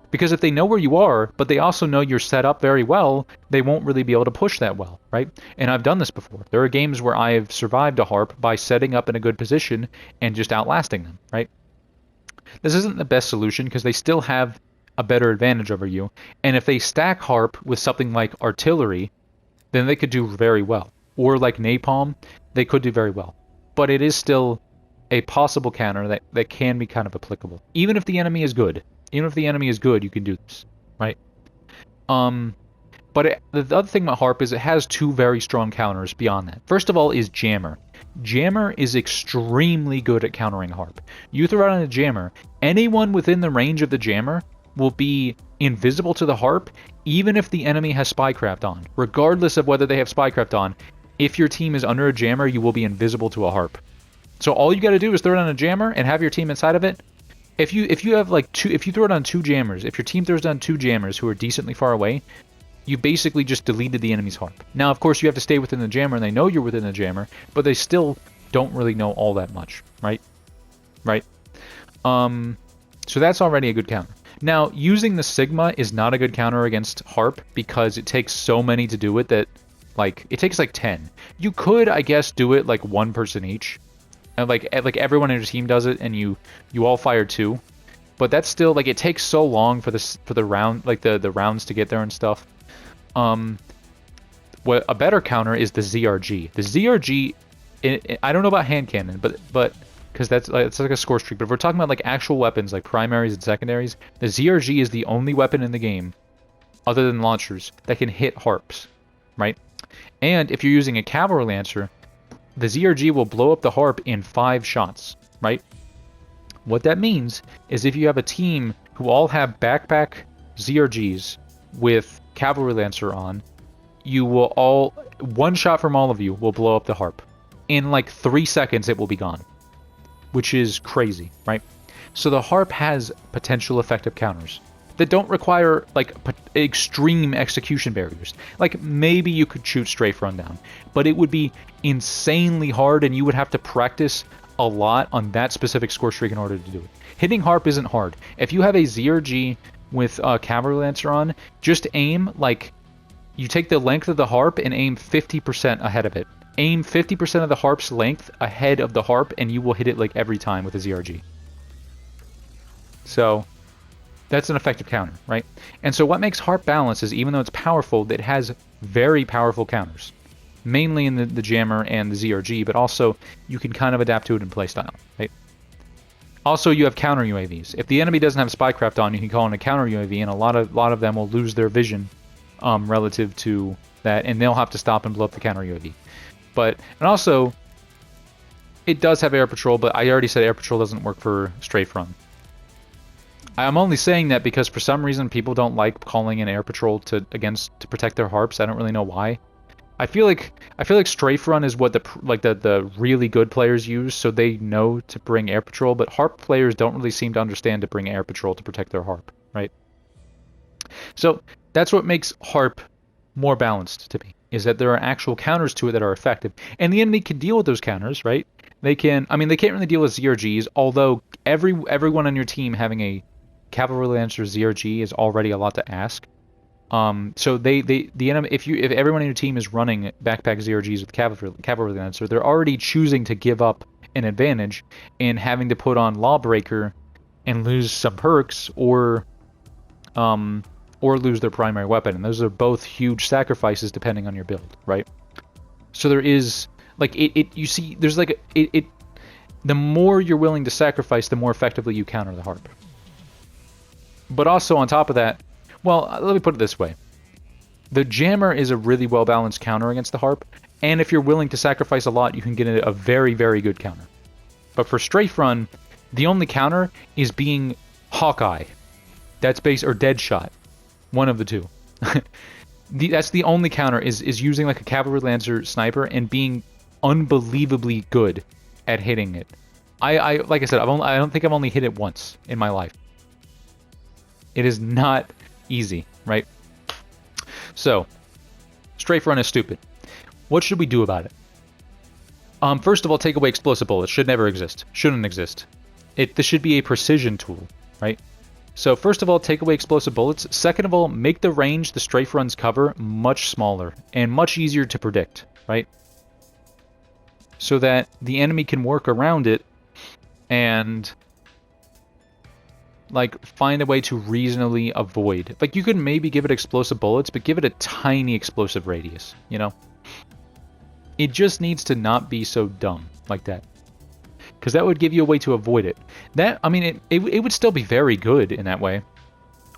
Because if they know where you are, but they also know you're set up very well, they won't really be able to push that well, right? And I've done this before. There are games where I have survived a Harp by setting up in a good position and just outlasting them, right? This isn't the best solution because they still have a better advantage over you. And if they stack Harp with something like Artillery, then they could do very well. Or like Napalm, they could do very well. But it is still a possible counter that can be kind of applicable. Even if the enemy is good. Even if the enemy is good, you can do this, right? But the other thing about Harp is it has two very strong counters beyond that. First of all is Jammer. Jammer is extremely good at countering Harp. You throw out a Jammer, anyone within the range of the Jammer will be invisible to the Harp, even if the enemy has Spycraft on. Regardless of whether they have Spycraft on, if your team is under a Jammer, you will be invisible to a Harp. So all you got to do is throw it on a Jammer and have your team inside of it. If you throw it on two Jammers, if your team throws down two Jammers who are decently far away, you basically just deleted the enemy's Harp. Now, of course, you have to stay within the Jammer, and they know you're within the Jammer, but they still don't really know all that much, right? Right? So that's already a good counter. Now, using the Sigma is not a good counter against Harp because it takes so many to do it that, like, it takes like 10. You could, I guess, do it like one person each. And like everyone in your team does it, and you all fire two, but that's still like it takes so long for the round, like the rounds to get there and stuff. What a better counter is the ZRG. The ZRG, I don't know about hand cannon, but because that's like a score streak. But if we're talking about like actual weapons, like primaries and secondaries, the ZRG is the only weapon in the game, other than launchers, that can hit Harps, right? And if you're using a Cavalry Lancer, the ZRG will blow up the Harp in 5 shots, right? What that means is if you have a team who all have backpack ZRGs with Cavalry Lancer on, you will all, one shot from all of you will blow up the Harp. In like 3 seconds it will be gone, which is crazy, right? So the Harp has potential effective counters that don't require like extreme execution barriers. Like maybe you could shoot Strafe Run down, but it would be insanely hard and you would have to practice a lot on that specific score streak in order to do it. Hitting Harp isn't hard. If you have a ZRG with Cavalry Lancer on, just aim like you take the length of the Harp and aim 50% ahead of it. Aim 50% of the Harp's length ahead of the Harp and you will hit it like every time with a ZRG. So that's an effective counter, right? And so what makes Harp balanced is even though it's powerful, it has very powerful counters. Mainly in the Jammer and the ZRG, but also you can kind of adapt to it in playstyle, right? Also, you have counter UAVs. If the enemy doesn't have Spycraft on, you can call in a counter UAV, and a lot of them will lose their vision relative to that, and they'll have to stop and blow up the counter UAV. And also, it does have air patrol, but I already said air patrol doesn't work for Strafe Run. I'm only saying that because for some reason people don't like calling in air patrol to protect their Harps. I don't really know why. Strafe Run is what the really good players use, so they know to bring Air Patrol, but Harp players don't really seem to understand to bring Air Patrol to protect their Harp, right? So that's what makes Harp more balanced to me, is that there are actual counters to it that are effective. And the enemy can deal with those counters, right? They can't really deal with ZRGs, although everyone on your team having a Cavalry Lancer ZRG is already a lot to ask. So the enemy, if everyone on your team is running backpack ZRGs with Cavalry Lancer, they're already choosing to give up an advantage in having to put on Lawbreaker and lose some perks, or lose their primary weapon, and those are both huge sacrifices depending on your build, right? So there is the more you're willing to sacrifice, the more effectively you counter the Harp. But also on top of that, well, let me put it this way. The Jammer is a really well-balanced counter against the Harp, and if you're willing to sacrifice a lot, you can get a very, very good counter. But for Strafe Run, the only counter is being Hawkeye. That's or Deadshot. One of the two. That's the only counter, is using like a Cavalry Lancer sniper and being unbelievably good at hitting it. Like I said, I don't think I've only hit it once in my life. It is not easy, right? So, Strafe Run is stupid. What should we do about it? First of all, take away explosive bullets. Should never exist. Shouldn't exist. This should be a precision tool, right? So first of all, take away explosive bullets. Second of all, make the range the Strafe Runs cover much smaller and much easier to predict, right? So that the enemy can work around it and like find a way to reasonably avoid. Like you could maybe give it explosive bullets, but give it a tiny explosive radius, you know? It just needs to not be so dumb like that. Because that would give you a way to avoid it. It would still be very good in that way.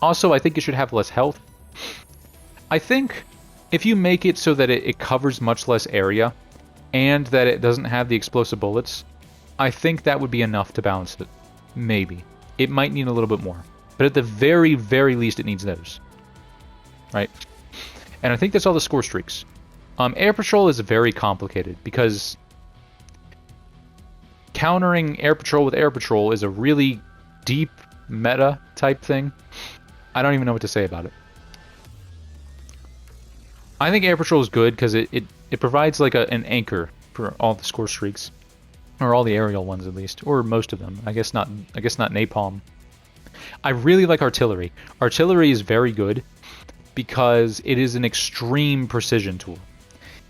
Also, I think it should have less health. I think if you make it so that it covers much less area, and that it doesn't have the explosive bullets, I think that would be enough to balance it. Maybe. It might need a little bit more. But at the very, very least, it needs those. Right? And I think that's all the score streaks. Air Patrol is very complicated, because countering Air Patrol with Air Patrol is a really deep meta type thing. I don't even know what to say about it. I think Air Patrol is good because it provides like an anchor for all the score streaks, or all the aerial ones at least, or most of them. I guess not Napalm. I really like artillery. Artillery is very good because it is an extreme precision tool.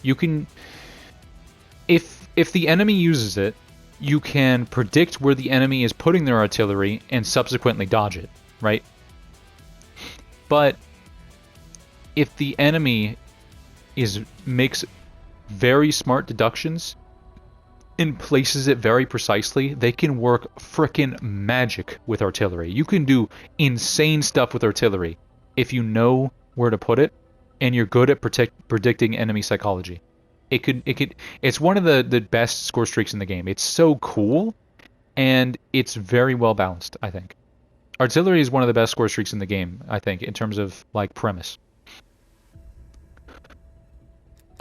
You can, if the enemy uses it, you can predict where the enemy is putting their artillery and subsequently dodge it, right? But if the enemy makes very smart deductions and places it very precisely, they can work frickin' magic with artillery. You can do insane stuff with artillery if you know where to put it and you're good at predicting enemy psychology. It's one of the best score streaks in the game. It's so cool, and it's very well balanced, I think. Artillery is one of the best score streaks in the game, I think, in terms of like premise.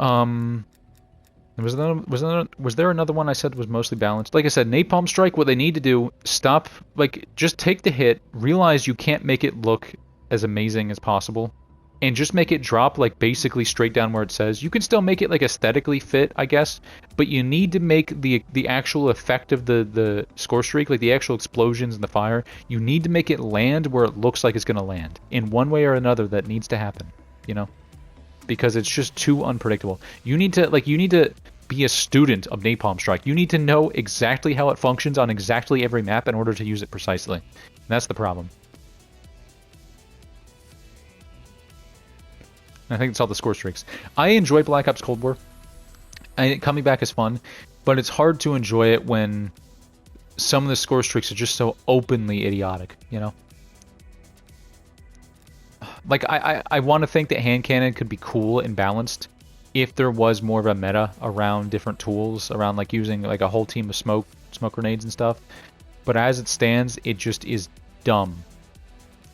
Was there another one I said was mostly balanced? Like I said, Napalm Strike, what they need to do, just take the hit, realize you can't make it look as amazing as possible, and just make it drop like basically straight down where it says. You can still make it like aesthetically fit, I guess, but you need to make the actual effect of the score streak, like the actual explosions and the fire, you need to make it land where it looks like it's going to land. In one way or another, that needs to happen, you know? Because it's just too unpredictable. You need to be a student of Napalm Strike. You need to know exactly how it functions on exactly every map in order to use it precisely. And that's the problem. I think it's all the score streaks. I enjoy Black Ops Cold War. Coming back is fun, but it's hard to enjoy it when some of the score streaks are just so openly idiotic, you know? Like, I want to think that hand cannon could be cool and balanced if there was more of a meta around different tools, around like using like a whole team of smoke grenades and stuff. But as it stands, it just is dumb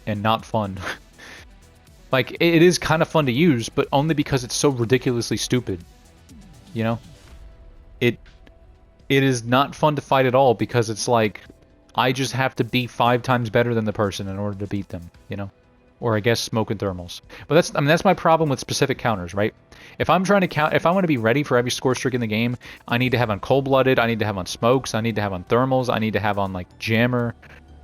and not fun. Like, it is kind of fun to use, but only because it's so ridiculously stupid. You know? It is not fun to fight at all because it's like, I just have to be 5 times better than the person in order to beat them, you know? Or I guess smoke and thermals. But that's my problem with specific counters, right? If I'm trying to count, if I want to be ready for every score streak in the game, I need to have on cold-blooded, I need to have on smokes, I need to have on thermals, I need to have on like jammer,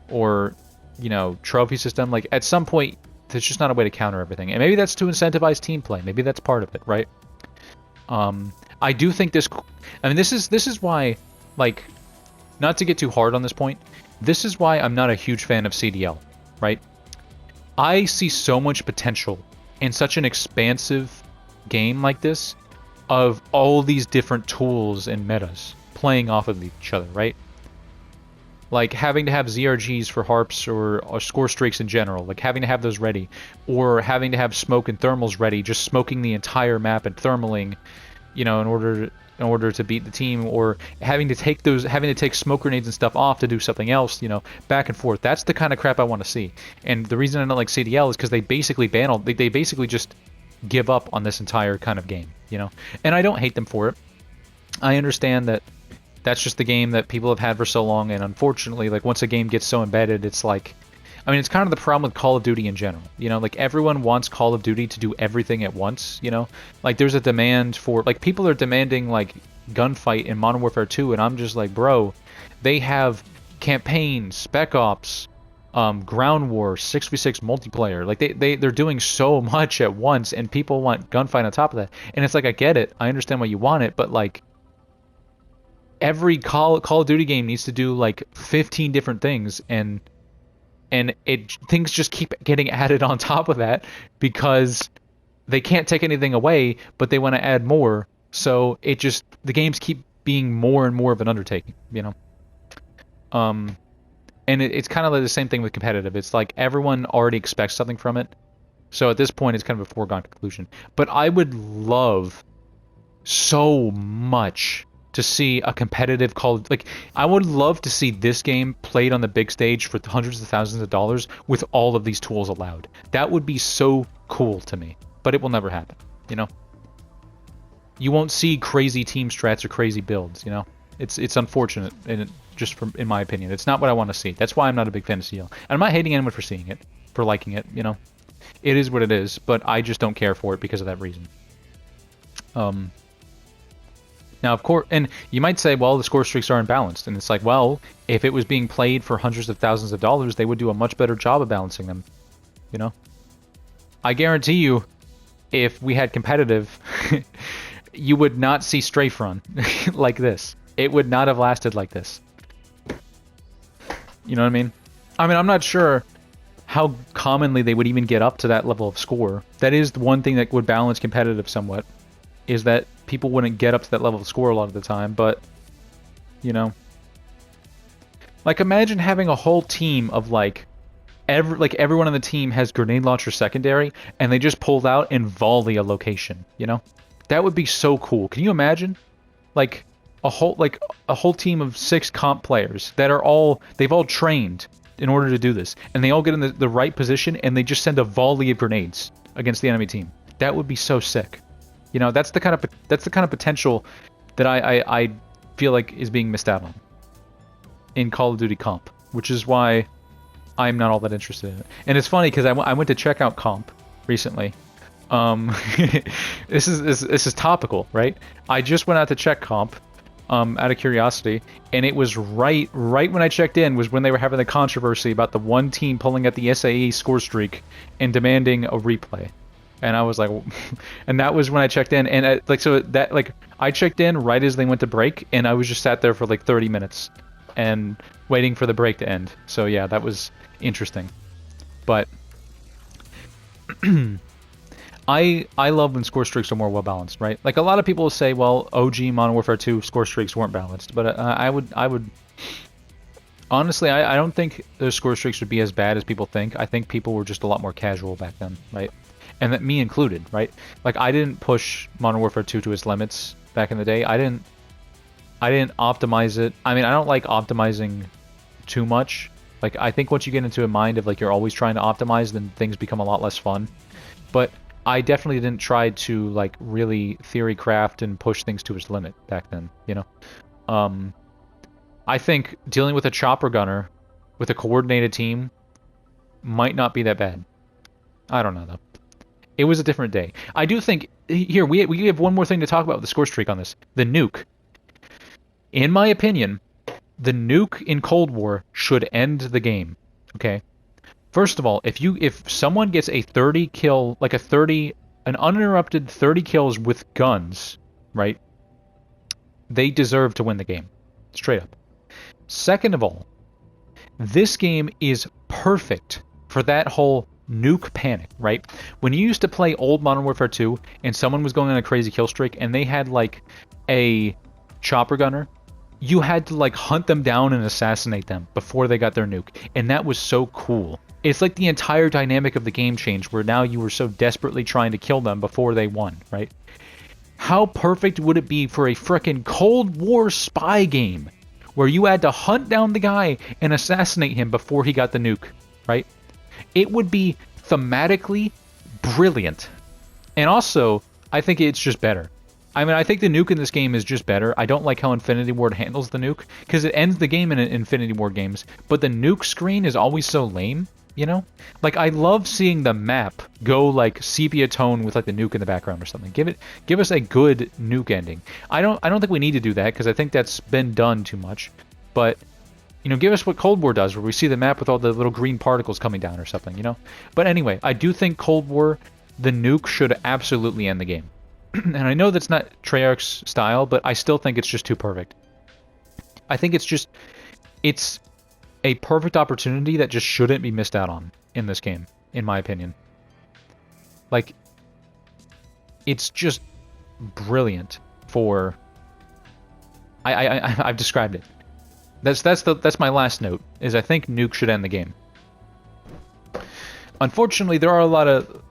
or, you know, trophy system. Like, at some point, there's just not a way to counter everything. And maybe that's to incentivize team play. Maybe that's part of it, right? I do think this... I mean, this is why, like, not to get too hard on this point, this is why I'm not a huge fan of CDL, right? I see so much potential in such an expansive game like this of all these different tools and metas playing off of each other, right? Like having to have ZRGs for harps or score streaks in general, like having to have those ready, or having to have smoke and thermals ready, just smoking the entire map and thermaling, you know, in order to beat the team, or having to take smoke grenades and stuff off to do something else, you know, back and forth. That's the kind of crap I want to see. And the reason I don't like CDL is because they basically they basically just give up on this entire kind of game, you know. And I don't hate them for it. I understand that that's just the game that people have had for so long, and unfortunately, like, once a game gets so embedded, it's like, I mean, it's kind of the problem with Call of Duty in general. You know, like, everyone wants Call of Duty to do everything at once, you know? Like, there's a demand for... Like, people are demanding, like, gunfight in Modern Warfare 2, and I'm just like, bro, they have campaign, Spec Ops, Ground War, 6v6 multiplayer. Like, they're doing so much at once, and people want gunfight on top of that. And it's like, I get it. I understand why you want it, but, like, every Call of Duty game needs to do, like, 15 different things, and things just keep getting added on top of that because they can't take anything away, but they want to add more. So the games keep being more and more of an undertaking, you know. And it's kind of like the same thing with competitive. It's like everyone already expects something from it, so at this point it's kind of a foregone conclusion. But I would love so much to see a competitive I would love to see this game played on the big stage for hundreds of thousands of dollars with all of these tools allowed. That would be so cool to me, but it will never happen, you know? You won't see crazy team strats or crazy builds, you know? It's unfortunate, and in my opinion. It's not what I want to see. That's why I'm not a big fan of CL. And I'm not hating anyone for seeing it, for liking it, you know? It is what it is, but I just don't care for it because of that reason. Now, of course, and you might say, well, the score streaks are unbalanced. And it's like, well, if it was being played for hundreds of thousands of dollars, they would do a much better job of balancing them. You know? I guarantee you, if we had competitive, you would not see strafe run like this. It would not have lasted like this. You know what I mean? I mean, I'm not sure how commonly they would even get up to that level of score. That is the one thing that would balance competitive somewhat, is that people wouldn't get up to that level of score a lot of the time, but, you know. Like, imagine having a whole team of, like, everyone on the team has grenade launcher secondary, and they just pulled out and volley a location, you know? That would be so cool. Can you imagine? Like, a whole team of 6 comp players that they've all trained in order to do this, and they all get in the right position, and they just send a volley of grenades against the enemy team. That would be so sick. You know, that's the kind of potential that I feel like is being missed out on in Call of Duty comp, which is why I'm not all that interested in it. And it's funny because I went to check out comp recently. This is topical, right? I just went out to check comp out of curiosity, and it was right when I checked in was when they were having the controversy about the one team pulling at the SAE score streak and demanding a replay. And I was like, and that was when I checked in, and I checked in right as they went to break, and I was just sat there for like 30 minutes and waiting for the break to end. So yeah, that was interesting. But I love when score streaks are more well balanced, right? Like, a lot of people will say, well, OG Modern Warfare 2 score streaks weren't balanced, but I would honestly, I don't think those score streaks would be as bad as people think. I think people were just a lot more casual back then, right? And that me included, right? Like, I didn't push Modern Warfare 2 to its limits back in the day. I didn't optimize it. I mean, I don't like optimizing too much. Like, I think once you get into a mind of, like, you're always trying to optimize, then things become a lot less fun. But I definitely didn't try to like really theory craft and push things to its limit back then, you know. I think dealing with a chopper gunner with a coordinated team might not be that bad. I don't know though. It was a different day. I do think here we have one more thing to talk about with the score streak on this. The nuke. In my opinion, the nuke in Cold War should end the game. Okay? First of all, if someone gets a 30 kill, like an uninterrupted 30 kills with guns, right? They deserve to win the game. Straight up. Second of all, this game is perfect for that whole nuke panic, right? When you used to play old Modern Warfare 2 and someone was going on a crazy kill streak and they had like a chopper gunner, you had to like hunt them down and assassinate them before they got their nuke. And that was so cool. It's like the entire dynamic of the game changed where now you were so desperately trying to kill them before they won, right? How perfect would it be for a frickin' Cold War spy game where you had to hunt down the guy and assassinate him before he got the nuke, right? It would be thematically brilliant. And also, I think it's just better. I mean, I think the nuke in this game is just better. I don't like how Infinity Ward handles the nuke, because it ends the game in Infinity Ward games, but the nuke screen is always so lame, you know? Like, I love seeing the map go, like, sepia tone with, like, the nuke in the background or something. Give us a good nuke ending. I don't think we need to do that, because I think that's been done too much, but... You know, give us what Cold War does, where we see the map with all the little green particles coming down or something, you know? But anyway, I do think Cold War, the nuke should absolutely end the game. And I know that's not Treyarch's style, but I still think it's just too perfect. I think it's a perfect opportunity that just shouldn't be missed out on in this game, in my opinion. Like, it's just brilliant for... I've described it. That's my last note, is I think nuke should end the game. Unfortunately, there are a lot of...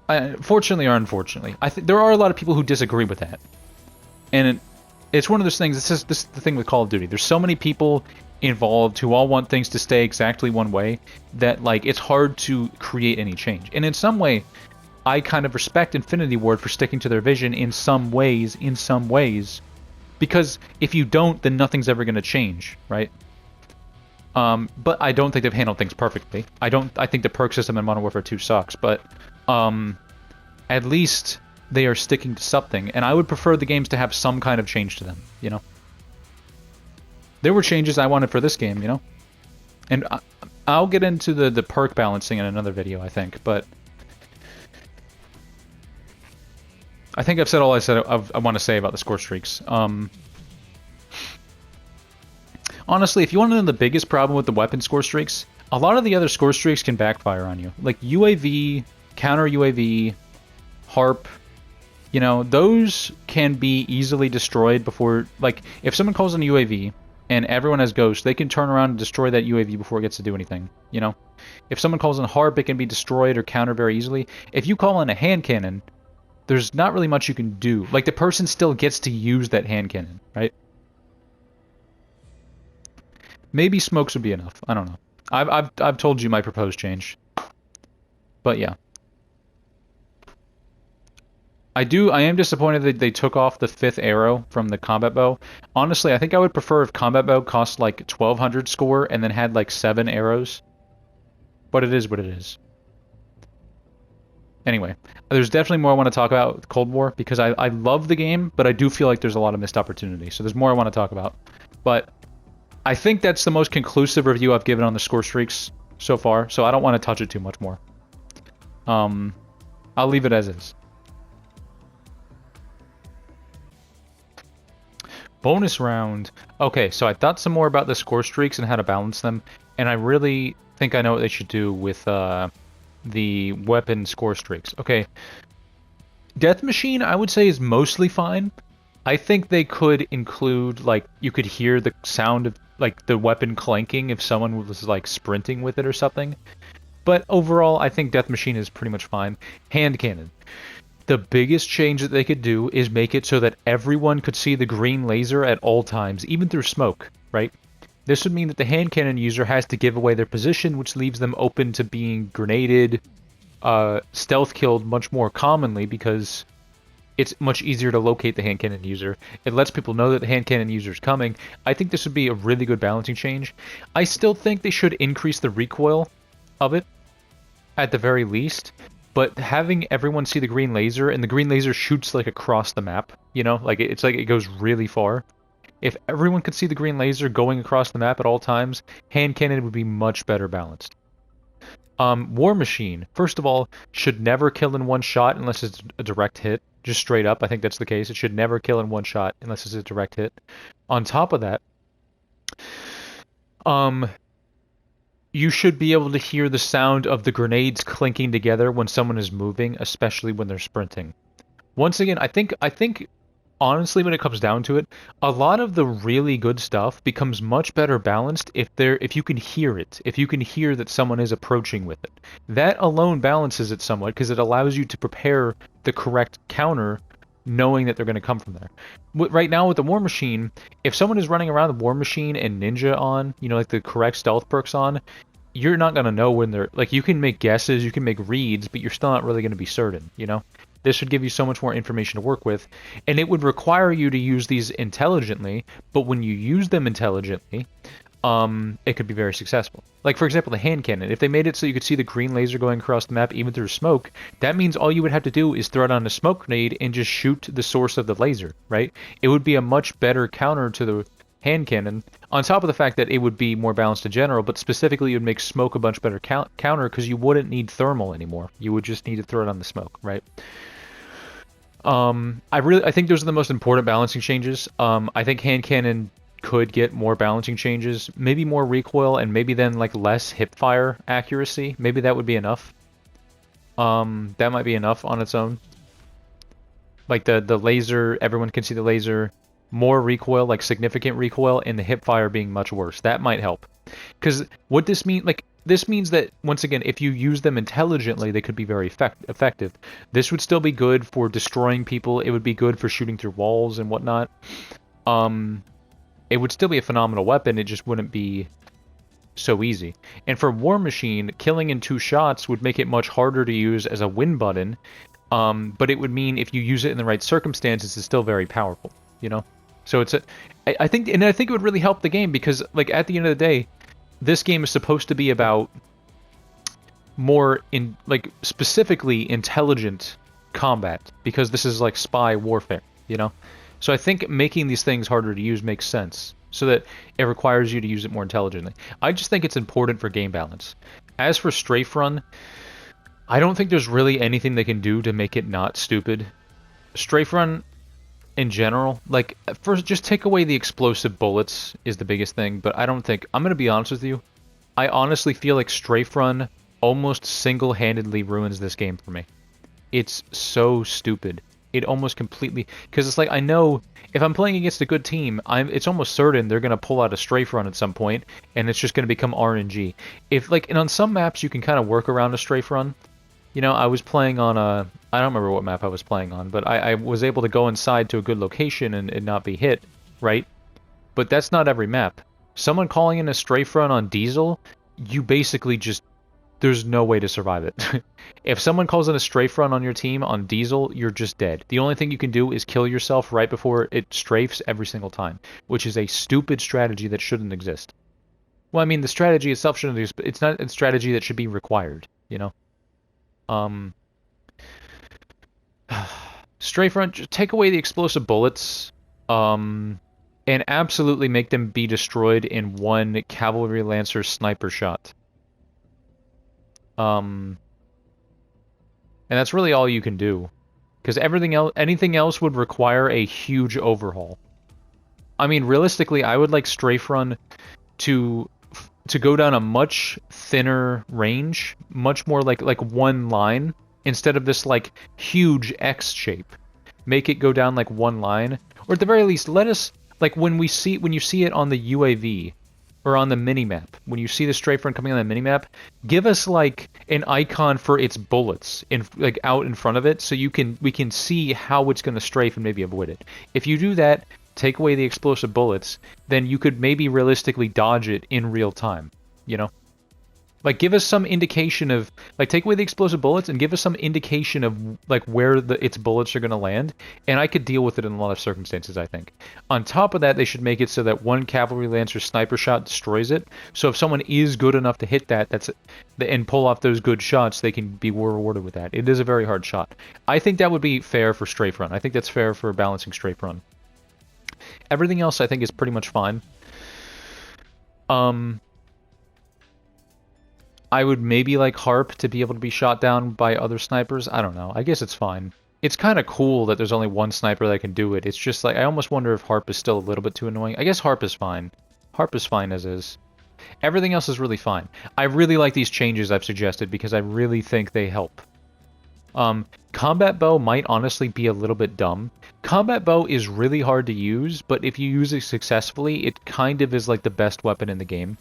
fortunately or unfortunately, there are a lot of people who disagree with that. And it's one of those things, this is the thing with Call of Duty. There's so many people involved who all want things to stay exactly one way that, like, it's hard to create any change. And in some way, I kind of respect Infinity Ward for sticking to their vision in some ways, because if you don't, then nothing's ever going to change, right? But I don't think they've handled things perfectly. I think the perk system in Modern Warfare 2 sucks, but at least they are sticking to something, and I would prefer the games to have some kind of change to them, you know? There were changes I wanted for this game, you know? And I'll get into the perk balancing in another video, I think, but... I think I've said all I want to say about the score streaks. Honestly, if you want to know the biggest problem with the weapon score streaks, a lot of the other score streaks can backfire on you. Like UAV, counter UAV, HARP, you know, those can be easily destroyed before... Like, if someone calls in a UAV and everyone has Ghost, they can turn around and destroy that UAV before it gets to do anything, you know? If someone calls in HARP, it can be destroyed or countered very easily. If you call in a hand cannon, there's not really much you can do. Like, the person still gets to use that hand cannon, right? Maybe smokes would be enough. I don't know. I've told you my proposed change. But yeah. I am disappointed that they took off the 5th arrow from the combat bow. Honestly, I think I would prefer if combat bow cost like 1200 score and then had like 7 arrows. But it is what it is. Anyway, there's definitely more I want to talk about with Cold War, because I love the game, but I do feel like there's a lot of missed opportunity. So there's more I want to talk about. But I think that's the most conclusive review I've given on the score streaks so far, so I don't want to touch it too much more. I'll leave it as is. Bonus round. Okay, so I thought some more about the score streaks and how to balance them, and I really think I know what they should do with the weapon score streaks. Okay, Death Machine I would say is mostly fine. I think they could include, like, you could hear the sound of, like, the weapon clanking if someone was, like, sprinting with it or something. But overall, I think Death Machine is pretty much fine. Hand cannon. The biggest change that they could do is make it so that everyone could see the green laser at all times, even through smoke, right? This would mean that the hand cannon user has to give away their position, which leaves them open to being grenaded, stealth killed much more commonly because it's much easier to locate the hand cannon user. It lets people know that the hand cannon user is coming. I think this would be a really good balancing change. I still think they should increase the recoil of it, at the very least. But having everyone see the green laser, and the green laser shoots like across the map, you know, like it's like it goes really far. If everyone could see the green laser going across the map at all times, hand cannon would be much better balanced. War Machine, first of all, should never kill in one shot unless it's a direct hit. Just straight up, I think that's the case. It should never kill in one shot unless it's a direct hit. On top of that, you should be able to hear the sound of the grenades clinking together when someone is moving, especially when they're sprinting. Once again, I think honestly, when it comes down to it, a lot of the really good stuff becomes much better balanced if you can hear it, if you can hear that someone is approaching with it. That alone balances it somewhat because it allows you to prepare the correct counter, knowing that they're going to come from there. Right now with the War Machine, if someone is running around the War Machine and Ninja on, you know, like the correct stealth perks on, you're not going to know when they're, like, you can make guesses, you can make reads, but you're still not really going to be certain, you know? This should give you so much more information to work with, and it would require you to use these intelligently, but when you use them intelligently, it could be very successful. Like, for example, the hand cannon. If they made it so you could see the green laser going across the map even through smoke, that means all you would have to do is throw it on a smoke grenade and just shoot the source of the laser, right? It would be a much better counter to the hand cannon, on top of the fact that it would be more balanced in general, but specifically it would make smoke a much better counter because you wouldn't need thermal anymore. You would just need to throw it on the smoke, right? I think those are the most important balancing changes. I think hand cannon could get more balancing changes, maybe more recoil, and maybe then like less hip fire accuracy. Maybe that would be enough. That might be enough on its own. Like the laser, everyone can see the laser. More recoil, like significant recoil, and the hip fire being much worse. That might help. Because what this means, like, this means that, once again, if you use them intelligently, they could be very effective. This would still be good for destroying people. It would be good for shooting through walls and whatnot. It would still be a phenomenal weapon. It just wouldn't be so easy. And for War Machine, killing in 2 shots would make it much harder to use as a win button. But it would mean if you use it in the right circumstances, it's still very powerful, you know? So I think it would really help the game because, like, at the end of the day, this game is supposed to be about more specifically intelligent combat because this is like spy warfare, you know? So I think making these things harder to use makes sense so that it requires you to use it more intelligently. I just think it's important for game balance. As for Strafe Run, I don't think there's really anything they can do to make it not stupid. Strafe Run in general, like, first, just take away the explosive bullets is the biggest thing, but I'm going to be honest with you, I honestly feel like Strafe Run almost single-handedly ruins this game for me. It's so stupid. It almost completely, because it's like, I know, if I'm playing against a good team, it's almost certain they're going to pull out a Strafe Run at some point, and it's just going to become RNG. And on some maps, you can kind of work around a Strafe Run. You know, I was playing on I don't remember what map I was playing on, but I was able to go inside to a good location and not be hit, right? But that's not every map. Someone calling in a Strafe Run on Diesel, you basically just, there's no way to survive it. If someone calls in a Strafe Run on your team on Diesel, you're just dead. The only thing you can do is kill yourself right before it strafes every single time, which is a stupid strategy that shouldn't exist. Well, I mean, the strategy itself shouldn't exist, but it's not a strategy that should be required, you know? Strafe Run, just take away the explosive bullets, and absolutely make them be destroyed in one Cavalry Lancer sniper shot. And that's really all you can do, because anything else would require a huge overhaul. I mean, realistically, I would like Strafe Run to go down a much thinner range, much more like one line, instead of this like huge X shape. Make it go down like one line, or at the very least, let us, like, when you see it on the UAV or on the minimap, when you see the Strafe Run coming on the minimap, give us like an icon for its bullets out in front of it, so we can see how it's going to strafe and maybe avoid it. If you do that, take away the explosive bullets, then you could maybe realistically dodge it in real time, you know? Like, give us some indication of, like, take away the explosive bullets and give us some indication of, like, where its bullets are going to land, and I could deal with it in a lot of circumstances, I think. On top of that, they should make it so that one cavalry lancer sniper shot destroys it, so if someone is good enough to hit that, and pull off those good shots, they can be rewarded with that. It is a very hard shot. I think that would be fair for strafe run. I think that's fair for balancing strafe run. Everything else, I think, is pretty much fine. I would maybe like Harp to be able to be shot down by other snipers. I don't know. I guess it's fine. It's kind of cool that there's only one sniper that can do it. It's just like, I almost wonder if Harp is still a little bit too annoying. I guess Harp is fine. Harp is fine as is. Everything else is really fine. I really like these changes I've suggested because I really think they help. Combat Bow might honestly be a little bit dumb. Combat Bow is really hard to use, but if you use it successfully, it kind of is like the best weapon in the game.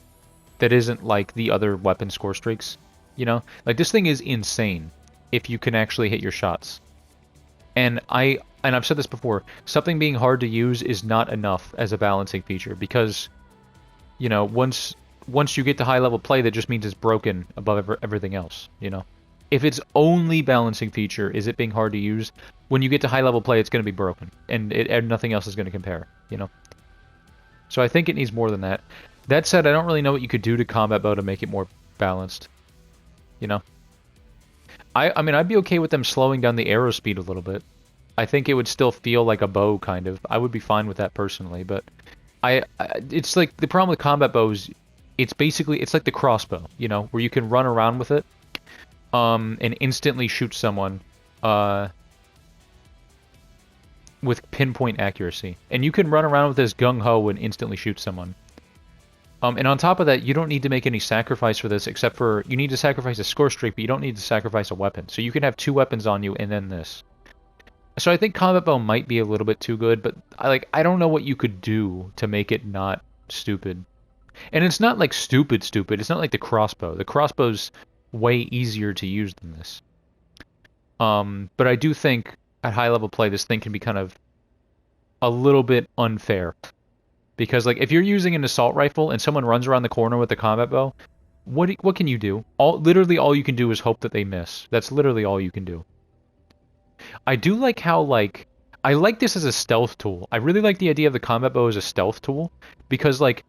That isn't like the other weapon score streaks, you know? Like, this thing is insane if you can actually hit your shots. And I've said this before, something being hard to use is not enough as a balancing feature because, you know, once you get to high level play, that just means it's broken above everything else, you know? If its only balancing feature is it being hard to use, when you get to high level play, it's going to be broken, and nothing else is going to compare, you know? So I think it needs more than that. That said, I don't really know what you could do to Combat Bow to make it more balanced. You know? I mean, I'd be okay with them slowing down the arrow speed a little bit. I think it would still feel like a bow, kind of. I would be fine with that personally, but it's like, the problem with Combat Bows, it's like the crossbow, you know, where you can run around with it, and instantly shoot someone, with pinpoint accuracy. And you can run around with this gung-ho and instantly shoot someone. And on top of that, you don't need to make any sacrifice for this, except for you need to sacrifice a score streak, but you don't need to sacrifice a weapon. So you can have 2 weapons on you and then this. So I think Combat Bow might be a little bit too good, but I don't know what you could do to make it not stupid. And it's not like stupid. It's not like the crossbow. The crossbow's way easier to use than this. But I do think at high level play, this thing can be kind of a little bit unfair. Because, like, if you're using an assault rifle and someone runs around the corner with a combat bow, what can you do? Literally all you can do is hope that they miss. That's literally all you can do. I do like how, like, I like this as a stealth tool. I really like the idea of the combat bow as a stealth tool. Because, like,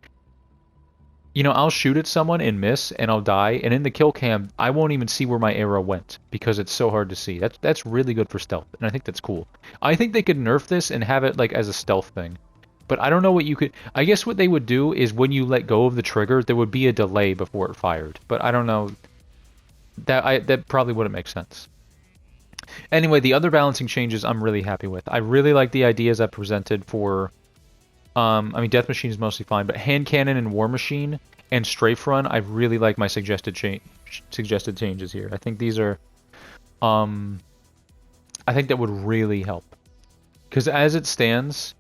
you know, I'll shoot at someone and miss, and I'll die, and in the kill cam, I won't even see where my arrow went, because it's so hard to see. That's really good for stealth, and I think that's cool. I think they could nerf this and have it, like, as a stealth thing. But I don't know what you could... I guess what they would do is when you let go of the trigger, there would be a delay before it fired. But I don't know. That probably wouldn't make sense. Anyway, the other balancing changes I'm really happy with. I really like the ideas I presented for... I mean, Death Machine is mostly fine, but Hand Cannon and War Machine and Strafe Run, I really like my suggested changes here. I think these are... I think that would really help. Because as it stands...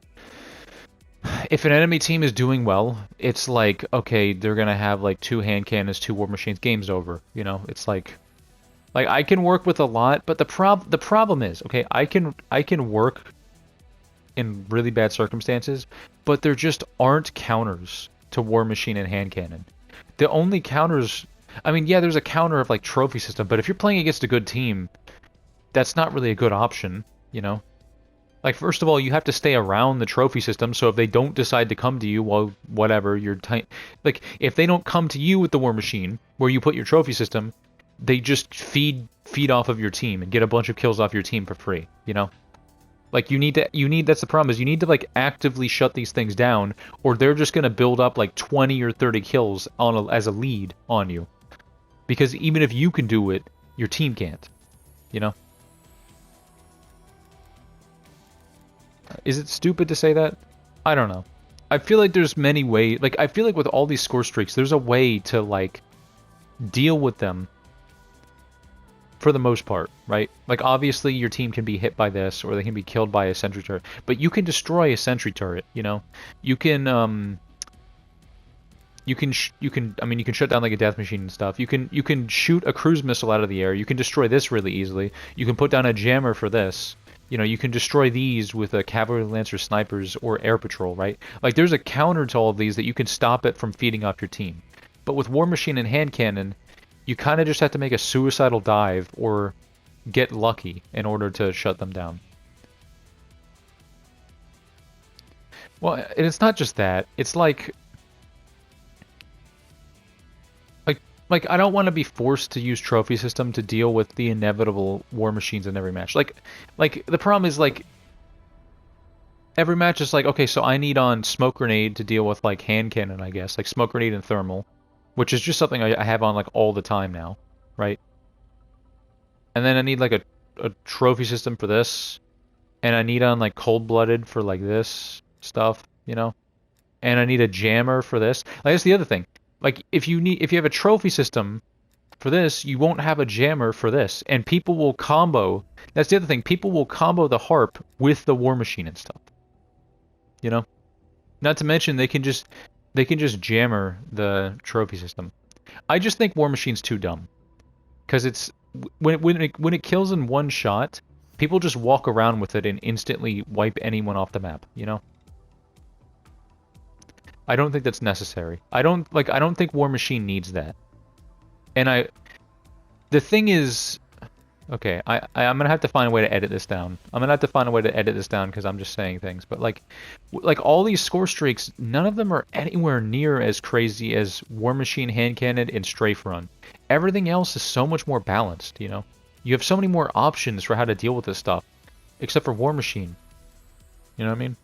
If an enemy team is doing well, it's like, okay, they're gonna have like 2 hand cannons, 2 war machines, game's over. You know, it's like I can work with a lot, but the problem is, okay, I can work in really bad circumstances, but there just aren't counters to war machine and hand cannon. The only counters, I mean, yeah, there's a counter of like trophy system, but if you're playing against a good team, that's not really a good option, you know. Like, first of all, you have to stay around the trophy system, so if they don't decide to come to you, well, whatever, like, if they don't come to you with the war machine, where you put your trophy system, they just feed off of your team and get a bunch of kills off your team for free, you know? Like, that's the problem, is you need to, like, actively shut these things down, or they're just gonna build up, like, 20 or 30 kills as a lead on you. Because even if you can do it, your team can't, you know? Is it stupid to say that? I don't know. I feel like there's many ways... Like, I feel like with all these score streaks, there's a way to, like, deal with them for the most part, right? Like, obviously, your team can be hit by this, or they can be killed by a sentry turret. But you can destroy a sentry turret, you know? You can, you can shut down, like, a death machine and stuff. You can shoot a cruise missile out of the air. You can destroy this really easily. You can put down a jammer for this. You know, you can destroy these with a cavalry lancer snipers or air patrol, right? Like, there's a counter to all of these that you can stop it from feeding off your team. But with war machine and hand cannon, You kind of just have to make a suicidal dive or get lucky in order to shut them down. Well, and it's not just that. It's like I don't want to be forced to use trophy system to deal with the inevitable war machines in every match. Like the problem is like every match is like, okay, so I need on smoke grenade to deal with like hand cannon, I guess, like smoke grenade and thermal, which is just something I have on like all the time now, right? And then I need like a trophy system for this, and I need on like cold-blooded for like this stuff, you know? And I need a jammer for this. Like that's the other thing. Like if you have a trophy system for this, you won't have a jammer for this. And people will combo. That's the other thing. People will combo the harp with the war machine and stuff. You know? Not to mention they can just jammer the trophy system. I just think war machine's too dumb. Cuz it's when it kills in one shot, people just walk around with it and instantly wipe anyone off the map, you know? I don't think that's necessary. I don't think War Machine needs that. And the thing is, okay, I'm gonna have to find a way to edit this down. I'm gonna have to find a way to edit this down because I'm just saying things. But like all these score streaks, none of them are anywhere near as crazy as War Machine, Hand Cannon, and Strafe Run. Everything else is so much more balanced. You know, you have so many more options for how to deal with this stuff, except for War Machine. You know what I mean?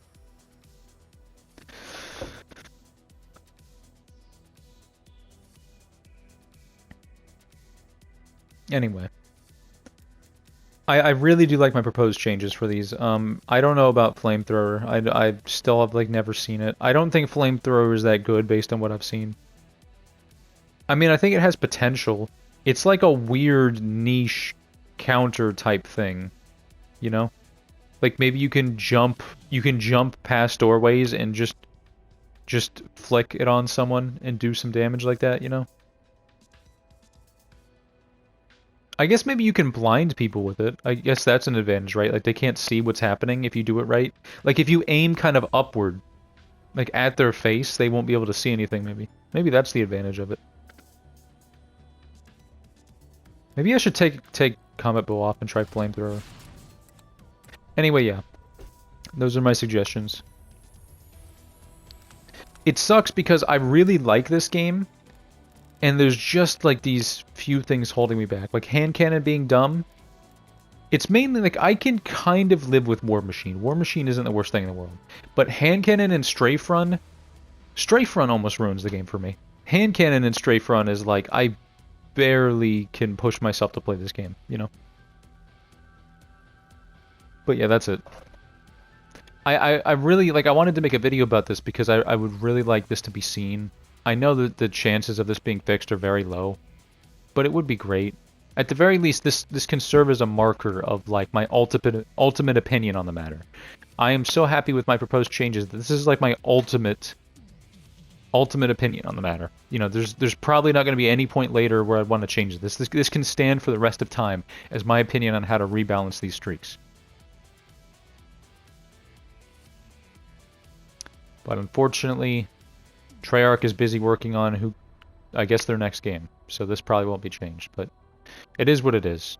Anyway, I really do like my proposed changes for these. I don't know about Flamethrower. I still have like never seen it. I don't think Flamethrower is that good based on what I've seen. I mean, I think it has potential. It's like a weird niche counter type thing, you know? Like maybe you can jump past doorways and just flick it on someone and do some damage like that, you know? I guess maybe you can blind people with it. I guess that's an advantage, right? Like they can't see what's happening if you do it right. Like if you aim kind of upward, like at their face, they won't be able to see anything maybe. Maybe that's the advantage of it. Maybe I should take Combat Bow off and try Flamethrower. Anyway, yeah. Those are my suggestions. It sucks because I really like this game, and there's just like these few things holding me back. Like hand cannon being dumb. It's mainly like I can kind of live with War Machine. War Machine isn't the worst thing in the world. But hand cannon and strafe run almost ruins the game for me. Hand cannon and strafe run is like I barely can push myself to play this game, you know? But yeah, that's it. I really, like, I wanted to make a video about this because I would really like this to be seen. I know that the chances of this being fixed are very low, but it would be great. At the very least, this can serve as a marker of, like, my ultimate opinion on the matter. I am so happy with my proposed changes that this is, like, my ultimate opinion on the matter. You know, there's probably not going to be any point later where I'd want to change this. This can stand for the rest of time as my opinion on how to rebalance these streaks. But unfortunately, Treyarch is busy working on I guess their next game, so this probably won't be changed, but it is what it is.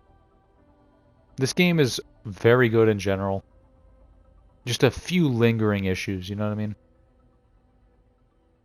This game is very good in general. Just a few lingering issues, you know what I mean?